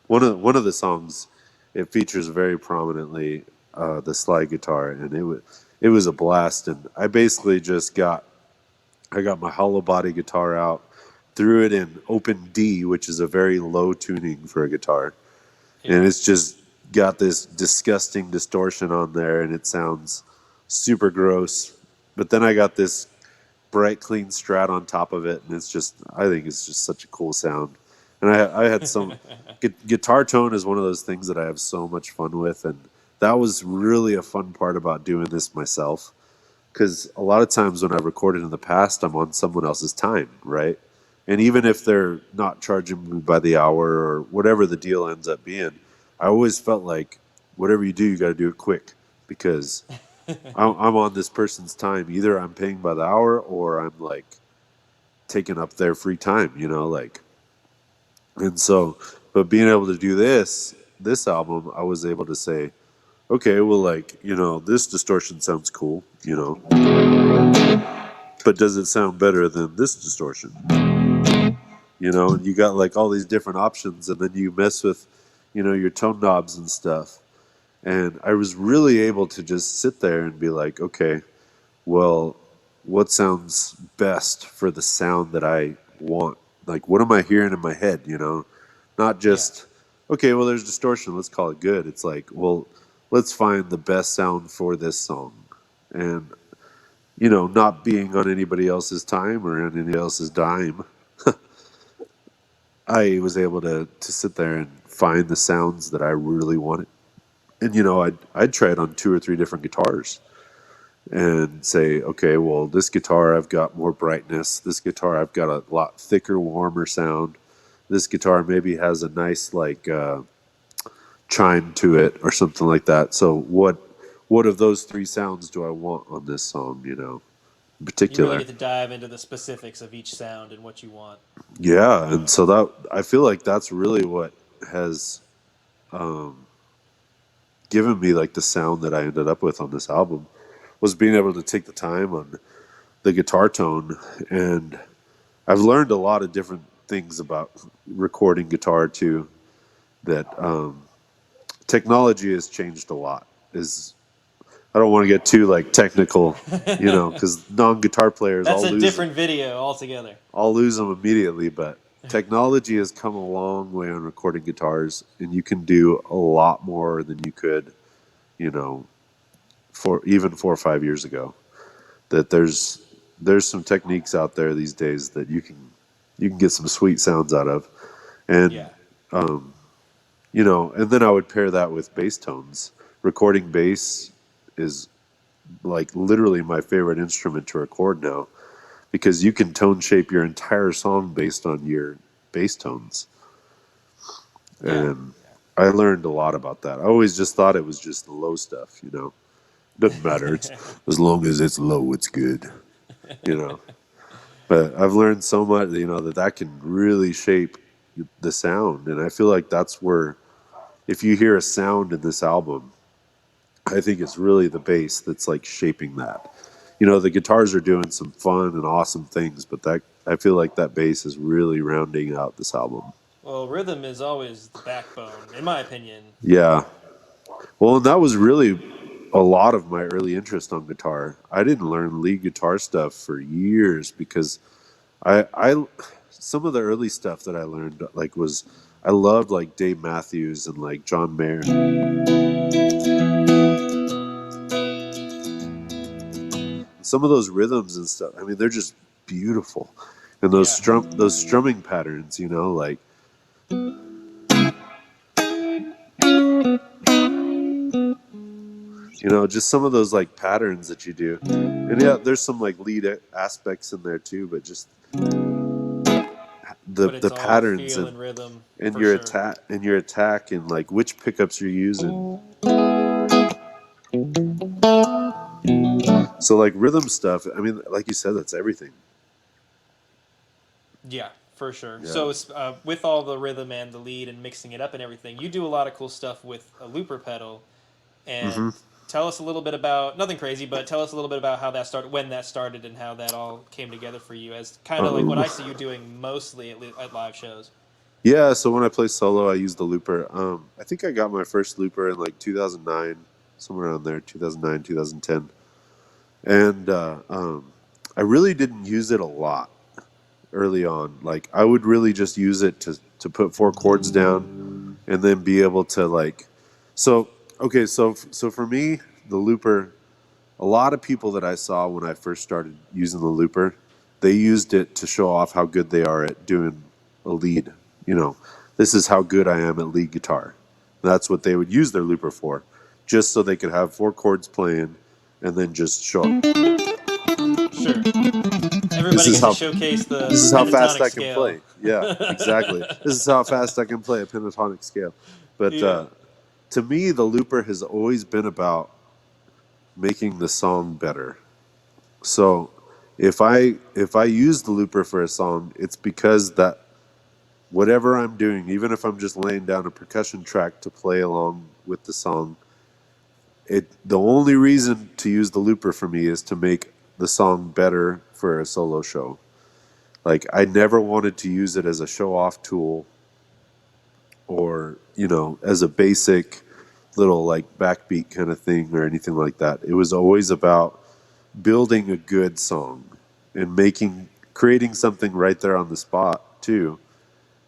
one of the songs, it features very prominently the slide guitar, and it was a blast. And I got my hollow body guitar out, threw it in open D, which is a very low tuning for a guitar, and Yeah. it's just got this disgusting distortion on there, and it sounds super gross. But then I got this bright, clean Strat on top of it, and I think it's just such a cool sound. And I had some guitar tone is one of those things that I have so much fun with, and that was really a fun part about doing this myself. Because a lot of times when I've recorded in the past, I'm on someone else's time, right? And even if they're not charging me by the hour or whatever the deal ends up being, I always felt like whatever you do, you got to do it quick, because I'm on this person's time. Either I'm paying by the hour or I'm like taking up their free time, you know, like, and so, but being able to do this album, I was able to say, okay, well, like, you know, this distortion sounds cool, you know, but does it sound better than this distortion? You know, and you got like all these different options, and then you mess with, you know, your tone knobs and stuff. And I was really able to just sit there and be like, okay, well, what sounds best for the sound that I want? Like, what am I hearing in my head, you know? Not Yeah. just, okay, well, there's distortion, let's call it good. It's like, well, let's find the best sound for this song. And, you know, not being on anybody else's time or on anybody else's dime, I was able to sit there and find the sounds that I really wanted. And, you know, I'd try it on 2 or 3 different guitars and say, okay, well, this guitar I've got more brightness. This guitar I've got a lot thicker, warmer sound. This guitar maybe has a nice like chime to it or something like that. So what of those 3 sounds do I want on this song? You know, in You really particular. get to dive into the specifics of each sound and what you want. Yeah, and so that I feel like that's really what has um, given me like the sound that I ended up with on this album was being able to take the time on the guitar tone. And I've learned a lot of different things about recording guitar too, that technology has changed a lot. Is I don't want to get too like technical, you know, because non-guitar players That's a different video altogether. I'll lose them immediately. But technology has come a long way on recording guitars, and you can do a lot more than you could, you know, for even 4 or 5 years ago. That there's some techniques out there these days that you can get some sweet sounds out of, and Yeah. you know, and then I would pair that with bass tones. Recording bass is like literally my favorite instrument to record now because you can tone shape your entire song based on your bass tones. Yeah. And I learned a lot about that. I always just thought it was just the low stuff, you know. Doesn't matter. It's as long as it's low, it's good, you know. But I've learned so much, you know, that can really shape the sound, and I feel like that's where if you hear a sound in this album, I think it's really the bass that's like shaping that. You know, the guitars are doing some fun and awesome things, but that I feel like that bass is really rounding out this album. Well, rhythm is always the backbone, in my opinion. Yeah. Well, and that was really a lot of my early interest on guitar. I didn't learn lead guitar stuff for years because I some of the early stuff that I learned like was I loved like Dave Matthews and like John Mayer. Some of those rhythms and stuff. I mean, they're just beautiful, and Yeah. those strumming patterns. You know, like you know, just some of those like patterns that you do. And yeah, there's some like lead aspects in there too, but just But the it's all patterns feel and rhythm and for sure. your attack and like which pickups you're using. So like rhythm stuff, I mean, like you said, that's everything. Yeah, for sure. Yeah. So it's, with all the rhythm and the lead and mixing it up and everything, you do a lot of cool stuff with a looper pedal. And Hmm. tell us a little bit about nothing crazy, but tell us a little bit about how that started, when that started, and how that all came together for you as kind of like what Um, I see you doing mostly at live shows. yeah. So when I play solo, I use the looper. I think I got my first looper in like 2009, somewhere around there, 2009, 2010, and I really didn't use it a lot early on. Like I would really just use it to put 4 chords down and then be able to like so okay so for me the looper, a lot of people that I saw when I first started using the looper, they used it to show off how good they are at doing a lead. You know, this is how good I am at lead guitar. That's what they would use their looper for, just so they could have 4 chords playing and then just show up. Sure. This Everybody is gets to how showcase the this is how fast pentatonic I can scale. play. Yeah, exactly. This is how fast I can play a pentatonic scale. But Yeah. to me, the looper has always been about making the song better. So if I use the looper for a song, it's because that whatever I'm doing, even if I'm just laying down a percussion track to play along with the song, the only reason to use the looper for me is to make the song better for a solo show. Like I never wanted to use it as a show off tool or, as a basic little like backbeat kind of thing or anything like that. It was always about building a good song and creating something right there on the spot too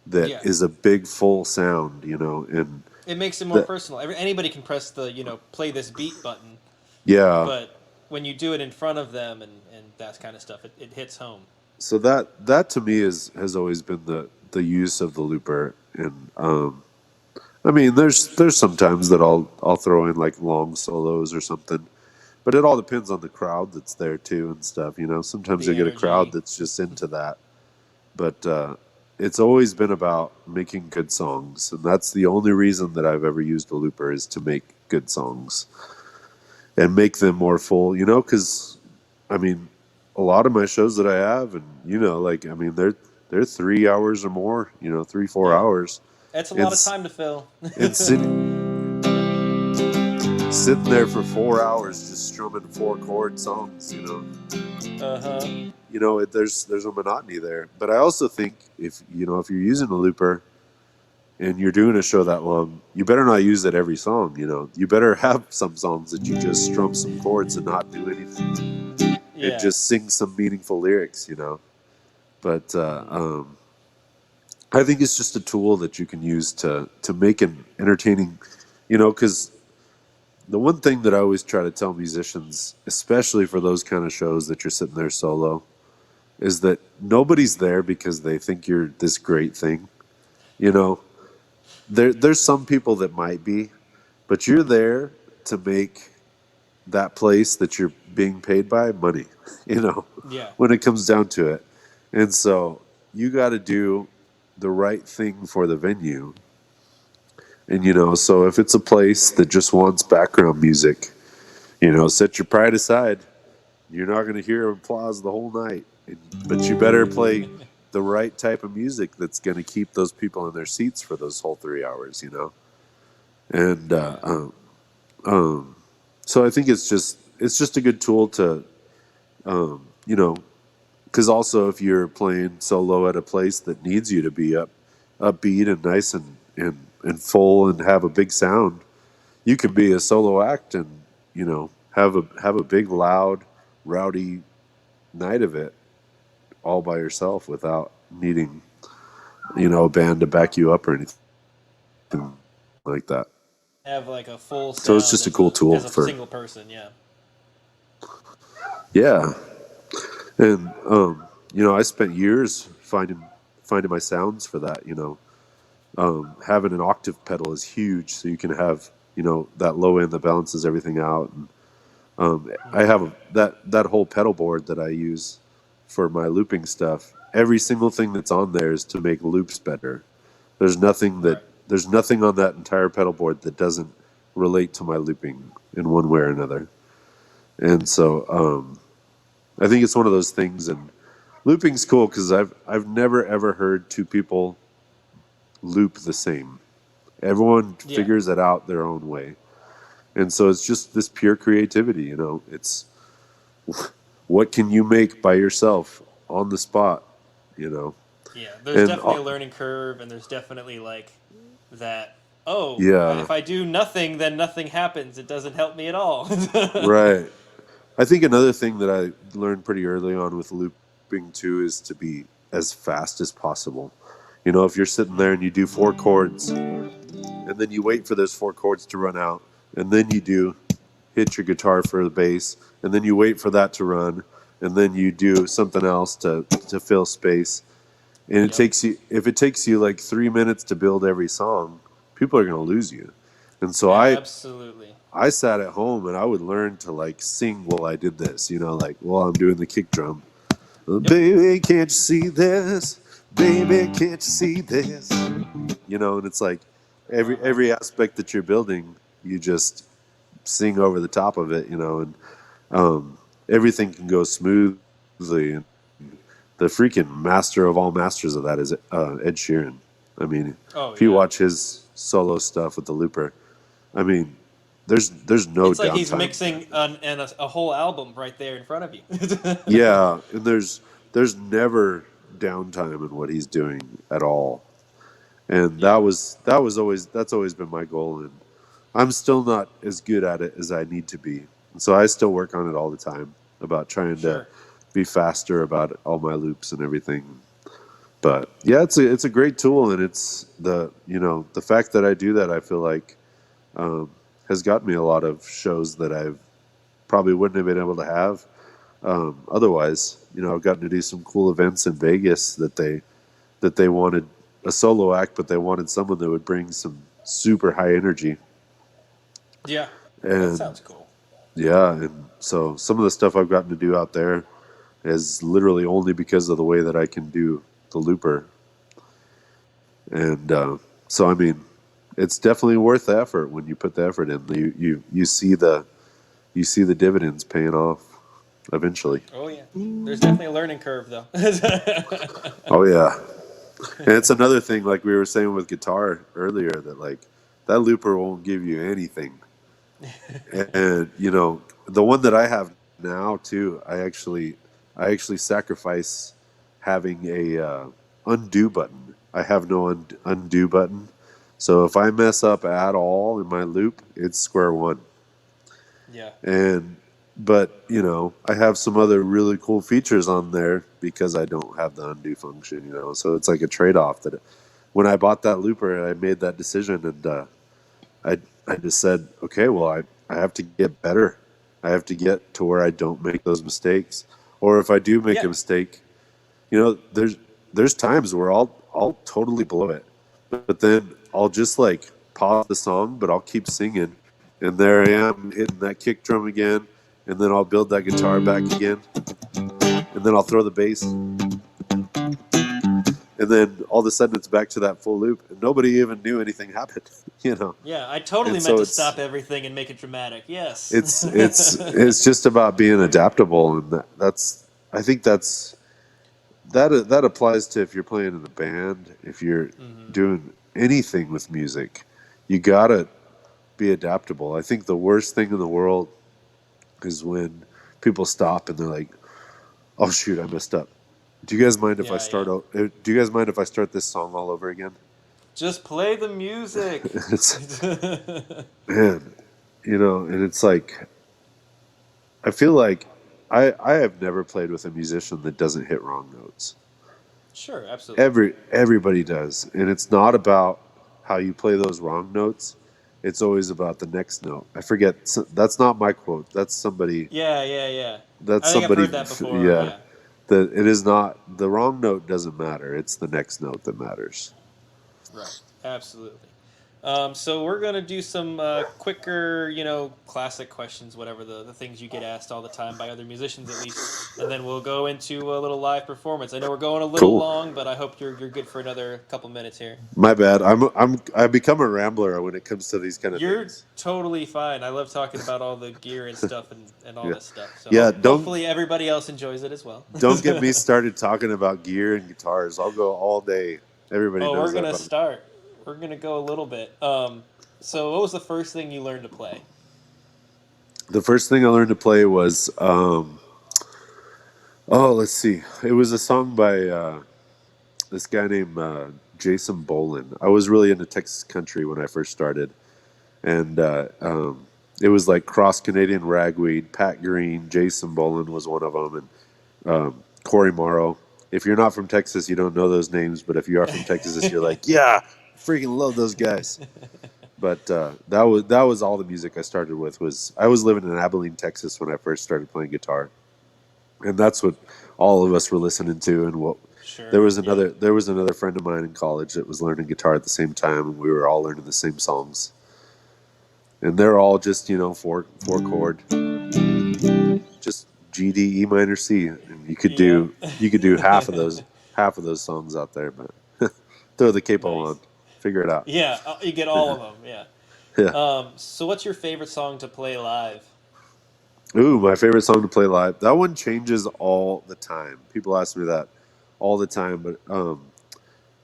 that Yeah. is a big full sound, and It makes it more that personal. Anybody can press the play this beat button, yeah. but when you do it in front of them and that kind of stuff, it hits home. So that to me has always been the use of the looper, and I mean there's sometimes that I'll throw in like long solos or something, but it all depends on the crowd that's there too and stuff. Sometimes The you get a crowd energy. that's just into that, but it's always been about making good songs, and that's the only reason that I've ever used a looper is to make good songs and make them more full. Because I mean, a lot of my shows that I have, and like I mean, they're 3 hours or more. 3-4 Yeah, hours, that's a and lot of time to fill. and sitting there for 4 hours just strumming 4 chord songs. Uh huh. There's a monotony there. But I also think if you're using a looper and you're doing a show that long, you better not use it every song. You better have some songs that you just strum some chords and not do anything and Yeah. just sing some meaningful lyrics. But I think it's just a tool that you can use to make an entertaining. Because the one thing that I always try to tell musicians, especially for those kind of shows that you're sitting there solo, is that nobody's there because they think you're this great thing. You know, there's some people that might be, but you're there to make that place that you're being paid by money. You know, Yeah. when it comes down to it, and so you got to do the right thing for the venue. And so if it's a place that just wants background music, set your pride aside. You're not going to hear applause the whole night, but you better play the right type of music that's going to keep those people in their seats for those whole 3 hours. And Yeah. so I think it's just a good tool to you know because also if you're playing solo at a place that needs you to be upbeat and nice and full and have a big sound, you can be a solo act and have a big loud rowdy night of it all by yourself without needing a band to back you up or anything like that. Have like a full So it's sound just a cool tool as a for single person. Yeah. yeah. And I spent years finding my sounds for that. Having an octave pedal is huge, so you can have that low end that balances everything out. And I have that whole pedal board that I use for my looping stuff. Every single thing that's on there is to make loops better. There's nothing Right. on that entire pedal board that doesn't relate to my looping in one way or another. And so I think it's one of those things. And looping's cool because I've never ever heard two people loop the same. Everyone Yeah. figures it out their own way. And so it's just this pure creativity. It's what can you make by yourself on the spot, you know? Yeah. There's And definitely a learning curve, and there's definitely like that. Oh, yeah, if I do nothing, then nothing happens. It doesn't help me at all. right. I think another thing that I learned pretty early on with looping too is to be as fast as possible. If you're sitting there and you do 4 chords and then you wait for those 4 chords to run out and then you do hit your guitar for the bass and then you wait for that to run and then you do something else to fill space. And Yep. if it takes you like 3 minutes to build every song, people are going to lose you. And so Absolutely. I sat at home and I would learn to like sing while I did this, like while I'm doing the kick drum. Yep. Baby, can't you see this? Baby, can't you see this? And it's like Uh huh. every aspect that you're building, you just sing over the top of it, and everything can go smooth And the freaking master of all masters of that is Ed Sheeran. I mean, Oh if you yeah. watch his solo stuff with the looper, I mean, there's no It's like he's downtime. mixing a whole album right there in front of you. Yeah, and there's never downtime in what he's doing at all. And Yeah, that's always been my goal, and I'm still not as good at it as I need to be. And so I still work on it all the time about trying to sure. be faster about all my loops and everything. But yeah, it's a great tool, and it's the fact that I do that, I feel like um, has got me a lot of shows that I've probably wouldn't have been able to have otherwise. I've gotten to do some cool events in Vegas that they wanted a solo act, but they wanted someone that would bring some super high energy. Yeah, that And sounds cool. yeah, and so some of the stuff I've gotten to do out there is literally only because of the way that I can do the looper. And so I mean, it's definitely worth the effort when you put the effort in. You see the dividends paying off eventually. Oh yeah, there's definitely a learning curve though. Oh yeah, and it's another thing like we were saying with guitar earlier that like that looper won't give you anything. And the one that I have now too, I actually sacrifice having a undo button. I have no undo button, so if I mess up at all in my loop, it's square one. Yeah, And but I have some other really cool features on there because I don't have the undo function. So it's like a trade off. That when I bought that looper, I made that decision, and I I just said, okay, well, I have to get better. I have to get to where I don't make those mistakes. Or if I do make a yeah, mistake, there's times where I'll totally blow it, but then I'll just like pause the song, but I'll keep singing, and there I am hitting that kick drum again, and then I'll build that guitar back again, and then I'll throw the bass, and then all of a sudden it's back to that full loop, and nobody even knew anything happened, you know. yeah. I totally And meant so to it's stop everything and make it dramatic. Yes. it's just about being adaptable, and that's I think that applies to if you're playing in a band, if you're Hmm. doing anything with music, you gotta be adaptable. I think the worst thing in the world is when people stop and they're like, "Oh shoot, I messed up. Do you guys mind if I Yeah, yeah. Do you guys mind if I start this song all over again?" Just play the music. It's man, and it's like I feel like I have never played with a musician that doesn't hit wrong notes. Sure, absolutely. Everybody does, and it's not about how you play those wrong notes. It's always about the next note. I forget. That's not my quote. That's somebody. Yeah, yeah, yeah. That's I think I've somebody. heard that before. Yeah. Yeah, That it is not the wrong note doesn't matter. It's the next note that matters. right. Absolutely. So we're gonna do some quicker, classic questions, whatever the things you get asked all the time by other musicians, at least, and then we'll go into a little live performance. I know we're going a little Cool. long, but I hope you're good for another couple minutes here. My bad. I become a rambler when it comes to these kind of You're things. totally fine. I love talking about all the gear and stuff and all Yeah. this stuff. So Yeah. Don't hopefully everybody else enjoys it as well. don't get me started talking about gear and guitars. I'll go all day. Everybody Oh, we're knows that gonna about me. start. We're gonna go a little bit. So what was the first thing you learned to play? The first thing I learned to play was oh, let's see. It was a song by this guy named Jason Bolin. I was really into Texas country when I first started, and it was like cross Canadian ragweed. Pat Green, Jason Bolin was one of them, and Corey Morrow. If you're not from Texas, you don't know those names, but if you are from Texas, you're like, yeah, freaking love those guys. But that was all the music I started with. Was I was living in Abilene, Texas when I first started playing guitar, and that's what all of us were listening to. And what there Sure. was Yeah. another friend of mine in college that was learning guitar at the same time, and we were all learning the same songs. And they're all just four chord, just G D E minor C, and Yep. you could do half of those songs out there, but throw the capo Nice. on, figure it out. Yeah, you get all of them. Yeah. Yeah. So what's your favorite song to play live? Ooh, my favorite song to play live. That one changes all the time. People ask me that all the time, but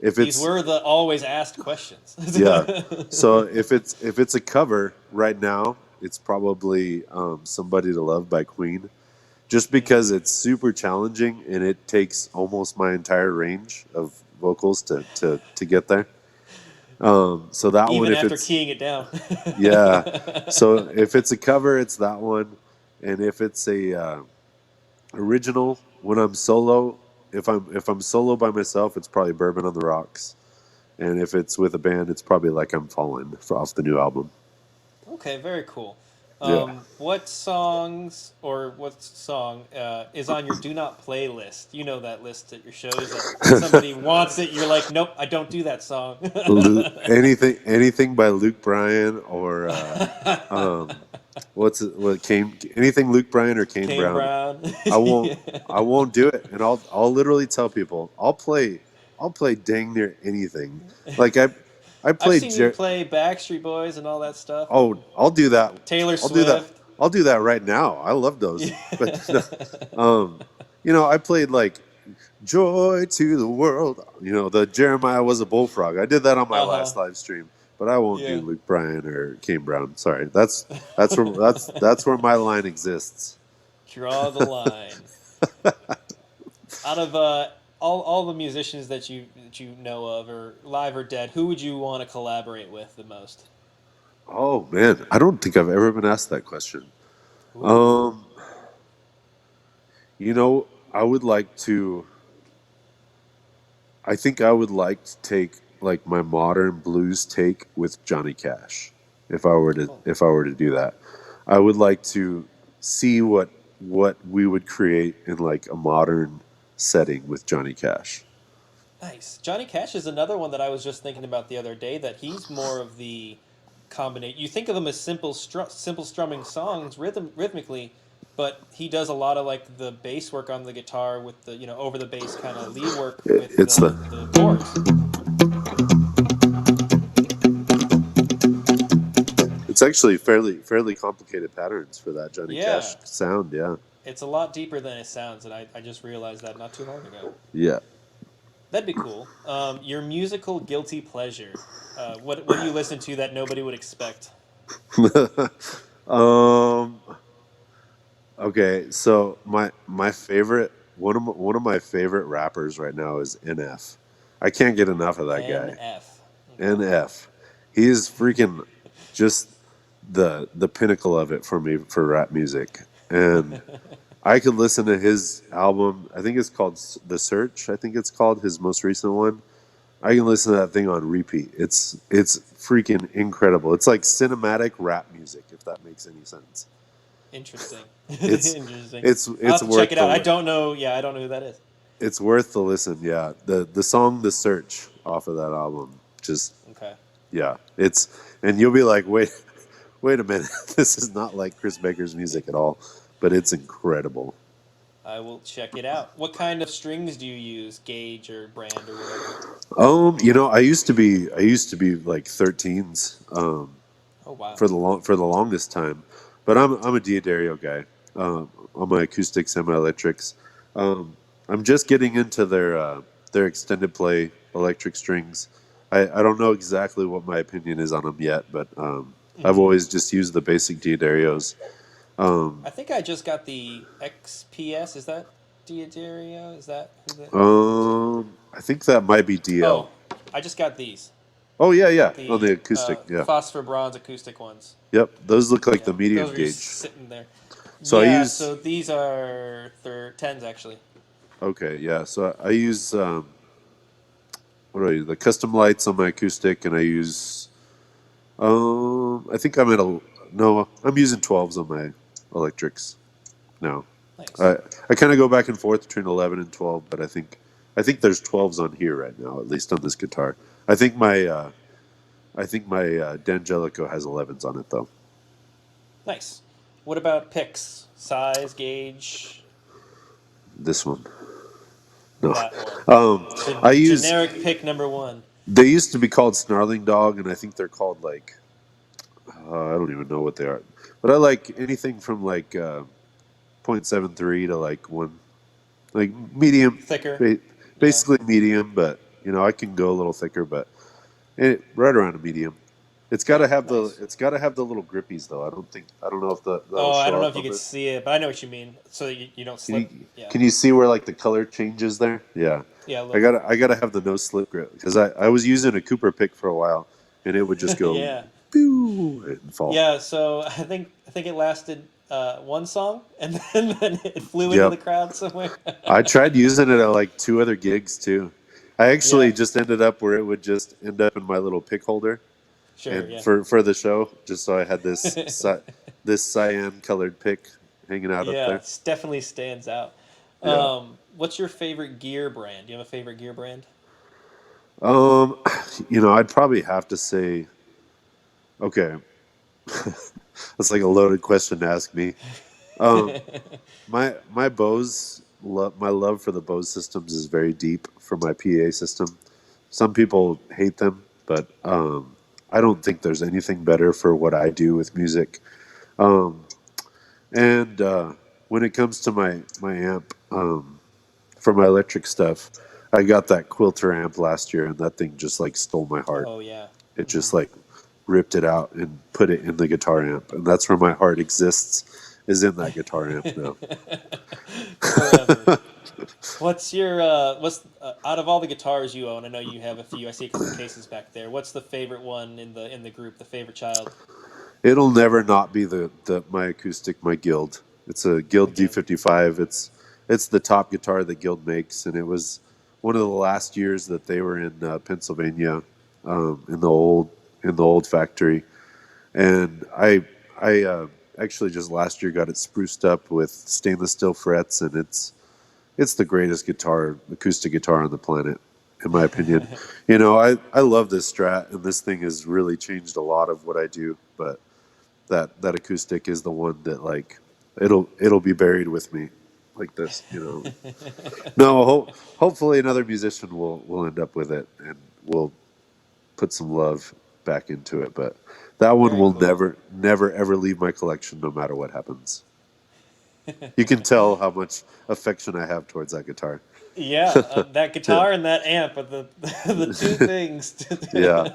if These it's were the always asked questions. yeah, so if it's a cover right now, it's probably "Somebody to Love" by Queen. Just because it's super challenging and it takes almost my entire range of vocals to get there. So that one, Even if after it's keying it down. yeah, so if it's a cover, it's that one, and if it's a original, when I'm solo, if I'm solo by myself, it's probably "Bourbon on the Rocks," and if it's with a band, it's probably "Like I'm Falling" off the new album. Okay, very cool. Yeah. What songs or what song is on your do not play list? You know that list at your shows that when somebody wants it, you're like, nope, I don't do that song. Anything by Luke Bryan or what came anything Luke Bryan or Kane Kane Brown. Brown. I won't I won't do it, and I'll literally tell people I'll play dang near anything. Like I I've played seen you play Backstreet Boys and all that stuff. I'll do that. Taylor I'll do that. Swift. I'll do that right now. I love those. But no, um, I played like "Joy to the World." The Jeremiah Was a Bullfrog. I did that on my Uh huh. last live stream, but I won't do Yeah. Luke Bryan or Kane Brown. Sorry, that's where my line exists. Draw the line. Out of all the musicians that you know of, or live or dead, who would you want to collaborate with the most? Oh man, I don't think I've ever been asked that question. Ooh. Um, you know, I would like to. I think I would like to take like my modern blues take with Johnny Cash. If I were to Oh, if I were to do that, I would like to see what we would create in like a modern setting with Johnny Cash. nice. Johnny Cash is another one that I was just thinking about the other day. That he's more of the combinate. You think of him as simple strumming songs rhythmically, but he does a lot of like the bass work on the guitar with the over the bass kind of lead work with It's the the chords. it's actually fairly complicated patterns for that Johnny Yeah, Cash sound. Yeah, it's a lot deeper than it sounds, and I just realized that not too long ago. yeah. That'd be cool. Your musical guilty pleasure. What do you listen to that nobody would expect? um. Okay, so my favorite one of my favorite rappers right now is NF. I can't get enough of that guy. NF. Okay. NF. He is freaking just the pinnacle of it for me for rap music. And I could listen to his album. I think it's called The Search. I think it's called his most recent one. I can listen to that thing on repeat. It's freaking incredible. It's like cinematic rap music, if that makes any sense. Interesting. It's Interesting. I'll it's have to check worth it the out. I don't know. Yeah, I don't know who that is. it's worth the listen. Yeah, the song "The Search" off of that album, just Okay. yeah, it's and you'll be like, wait a minute, this is not like Chris Baker's music at all, but it's incredible. I will check it out. What kind of strings do you use? Gauge or brand or whatever? I used to be like 13s Oh wow. for the longest time, but I'm a D'Addario guy. On my acoustic semi-electrics. I'm just getting into their extended play electric strings. I don't know exactly what my opinion is on them yet, but I've Hmm. always just used the basic D'Addarios. Um, I think I just got the XPS. Is that Diadario? Is that who that? I think that might be DL. Oh, I just got these. Oh yeah, yeah, on the The acoustic, yeah. phosphor bronze acoustic ones. Yep, those look like Yeah, the medium those are just gauge. sitting there. So I Yeah, use so these are tens actually. okay, yeah. So I use what do I use? The custom lights on my acoustic, and I use I think I'm at a no. I'm using 12s on my electrics now. Nice. I kind of go back and forth between 11 and 12, but I think there's 12s on here right now, at least on this guitar. I think my D'Angelico has 11s on it though. Nice. What about picks? Size, gauge, This one, no. that one. Um, The I use generic pick number one. they used to be called Snarling Dog, and I think they're called like I don't even know what they are, but I like anything from like .73 to like one, like medium, Thicker. ba- Yeah. basically medium. But I can go a little thicker, but right around a medium. Nice. It's got to have the little grippies though. I don't know if that'll Oh, I don't show know up if you on could this. see it, but I know what you mean. So you don't Can you slip. Yeah. can you see where like the color changes there? Yeah, Yeah, a little bit. I gotta have the no slip grip because I was using a Cooper pick for a while and it would just go Yeah. pew and fall. Yeah, so I think it lasted one song, and then it flew into the Yep. crowd somewhere. I tried using it at like two other gigs too. I Yeah, actually just ended up where it would just end up in my little pick holder, sure, and yeah, for the show, just so I had this cyan colored pick hanging out up yeah, there. it definitely stands out. Yeah. What's your favorite gear brand? Do you have a favorite gear brand? Um, I'd probably have to say, okay, that's like a loaded question to ask me. Um, my my love for the Bose systems is very deep for my PA system. Some people hate them, but I don't think there's anything better for what I do with music. Um, and when it comes to my amp for my electric stuff, I got that Quilter amp last year, and that thing just like stole my heart. Oh yeah, It hmm just like ripped it out and put it in the guitar amp, and that's where my heart exists, is in that guitar amp now. forever. What's out of all the guitars you own? I know you have a few. I see a couple cases back there. What's the favorite one in the group? The favorite child? It'll never not be the my acoustic, my Guild. It's a The Guild Guild. D55. It's the top guitar that Guild makes, and it was one of the last years that they were in Pennsylvania, in the old factory. And I actually just last year got it spruced up with stainless steel frets, and it's the greatest acoustic guitar on the planet, in my opinion. I love this Strat, and this thing has really changed a lot of what I do, but that acoustic is the one that like it'll be buried with me like this. No, hopefully another musician will end up with it and will put some love back into it, but that one Very will cool. never ever leave my collection no matter what happens. You can tell how much affection I have towards that guitar. Yeah, that Yeah. guitar and that amp are the the two things. Yeah.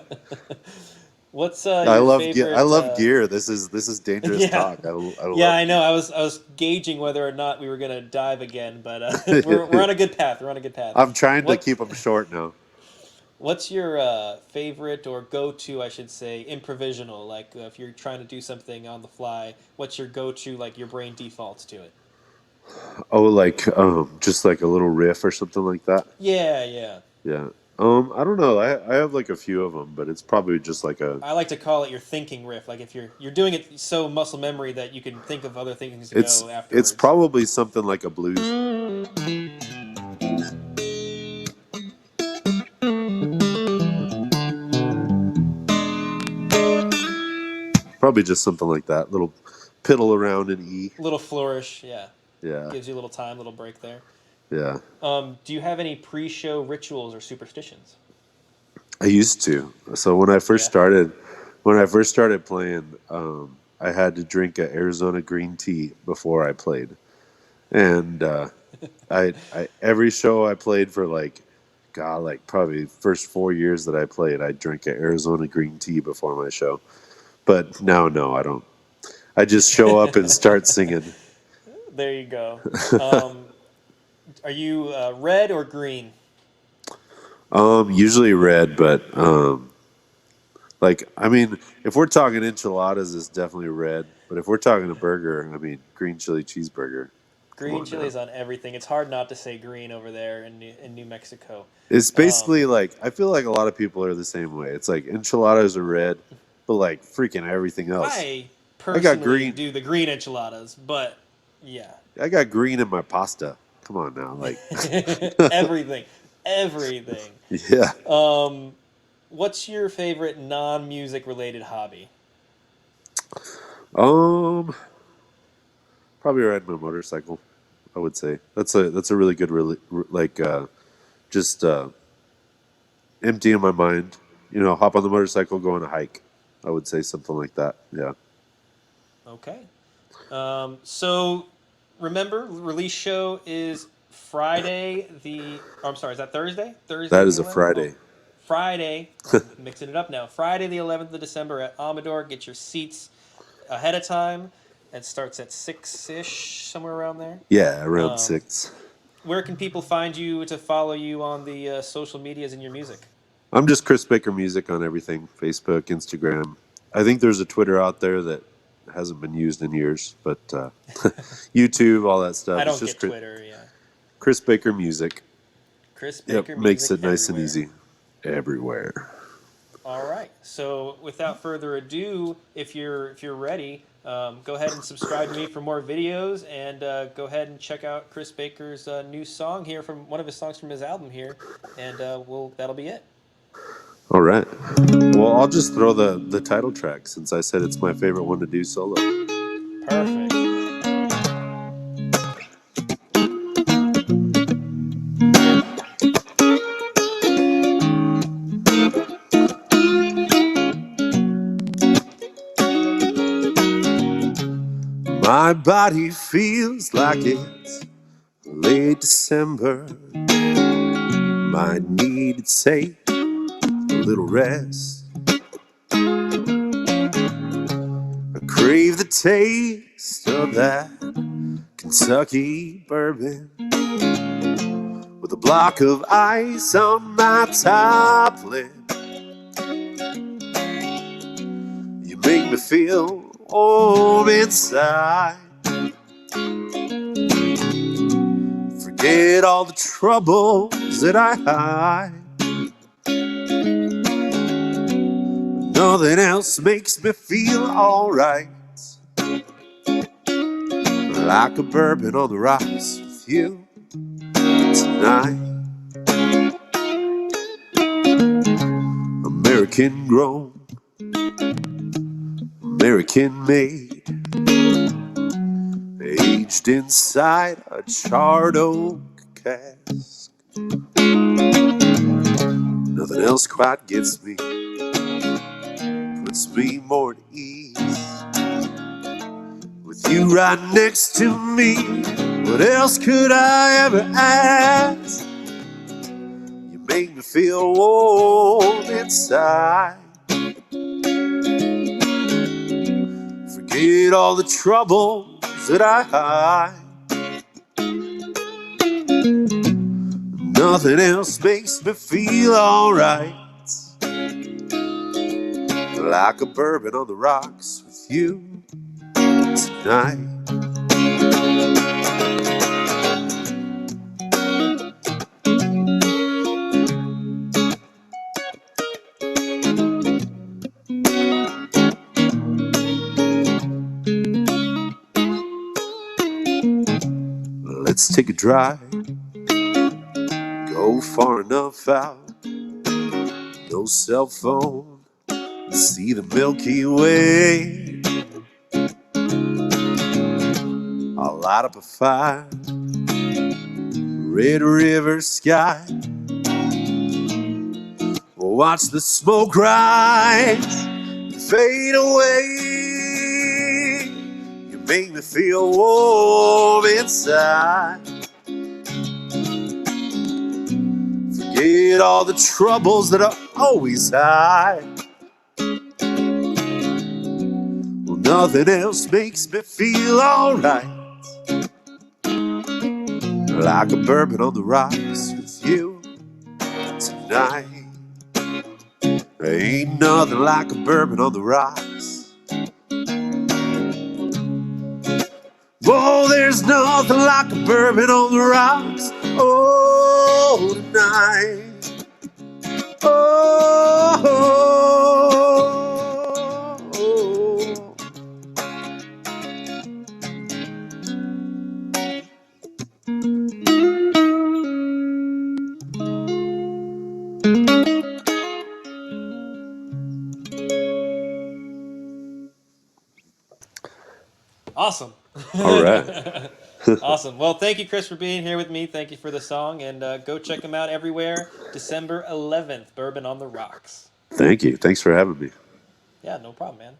What's your I favorite? love gear. This is dangerous Yeah, talk. I yeah, love I know. gear. I was gauging whether or not we were gonna dive again, but we're on a good path. We're on a good path. I'm trying to What's keep them short now. what's your favorite or go-to, I should say, improvisational? Like if you're trying to do something on the fly, what's your go-to? Like your brain defaults to it. Oh, like just like a little riff or something like that. Yeah, yeah. Yeah. I don't know. I have like a few of them, but it's probably just like a. I like to call it your thinking riff. Like if you're doing it so muscle memory that you can think of other things to go It's afterwards. probably something like a blues. Probably just something like that. Little piddle around in E. Little flourish, yeah. Yeah. Gives you a little time, little break there. Yeah. Do you have any pre-show rituals or superstitions? I used to. So Yeah. when I first started playing, I had to drink a Arizona green tea before I played, and I every show I played for like, God, like probably first 4 years that I played, I drank an Arizona green tea before my show. But now, no, I don't. I just show up and start singing. There you go. Um, are you red or green? Usually red, but like I mean, if we're talking enchiladas, it's definitely red. But if we're talking a burger, I mean, green chili cheeseburger. Come Green on now. chili's on everything. It's hard not to say green over there in New Mexico. It's Um, basically like I feel like a lot of people are the same way. It's like enchiladas are red, but like freaking everything else. I I got personally green. do the green enchiladas, but yeah, I got green in my pasta. Come on now, like everything, everything. yeah. Um, what's your favorite non-music related hobby? Um, Probably ride my motorcycle. I would say that's a really good like just emptying my mind. Hop on the motorcycle, go on a hike. I would say something like that. Yeah. Okay. So remember, release show is Friday the. Oh, I'm sorry, is that Thursday? Thursday That the is a 11th? Oh, Friday. Friday. I'm mixing it up now. Friday the 11th of December at Amador. Get your seats ahead of time. It starts at 6 ish, somewhere around there. Yeah, around Um, 6. where can people find you to follow you on the social medias and your music? I'm just Chris Baker Music on everything, Facebook, Instagram. I think there's a Twitter out there that hasn't been used in years, but YouTube, all that I stuff. It's don't just get Twitter, yeah. Chris Baker Music. Chris Yep, Baker makes Music it nice and everywhere. easy everywhere. All right. So without further ado, if you're ready, go ahead and subscribe to me for more videos, and go ahead and check out Chris Baker's new song here from one of his songs from his album here, and that'll be it. All right. Well, I'll just throw the title track since I said it's my favorite one to do solo. Perfect. My body feels like it's late December. Might need to take a little rest. I crave the taste of that Kentucky bourbon with a block of ice on my top lip. You make me feel warm inside. Forget all the troubles that I hide. Nothing else makes me feel alright. Like a bourbon on the rocks with you tonight. American grown, American made, aged inside a charred oak cask. Nothing else quite gets me, puts me more at ease. With you right next to me, what else could I ever ask? You make me feel warm inside. Forget all the troubles that I hide. Nothing else makes me feel alright. Like a bourbon on the rocks with you tonight. Let's take a drive, go far enough out, no cell phone, see the Milky Way. I'll light up a fire, red river sky. We'll watch the smoke rise and fade away. You make me feel warm inside. Forget all the troubles that I always hide. Well, nothing else makes me feel alright. Like a bourbon on the rocks with you tonight. Ain't nothing like a bourbon on the rocks. Oh, there's nothing like a bourbon on the rocks. Oh, tonight. Oh, oh, oh. Awesome. All right. Awesome. Well, thank you, Chris, for being here with me. Thank you for the song, and go check them out everywhere. December 11th, Bourbon on the Rocks. Thank you. Thanks for having me. Yeah, no problem, man.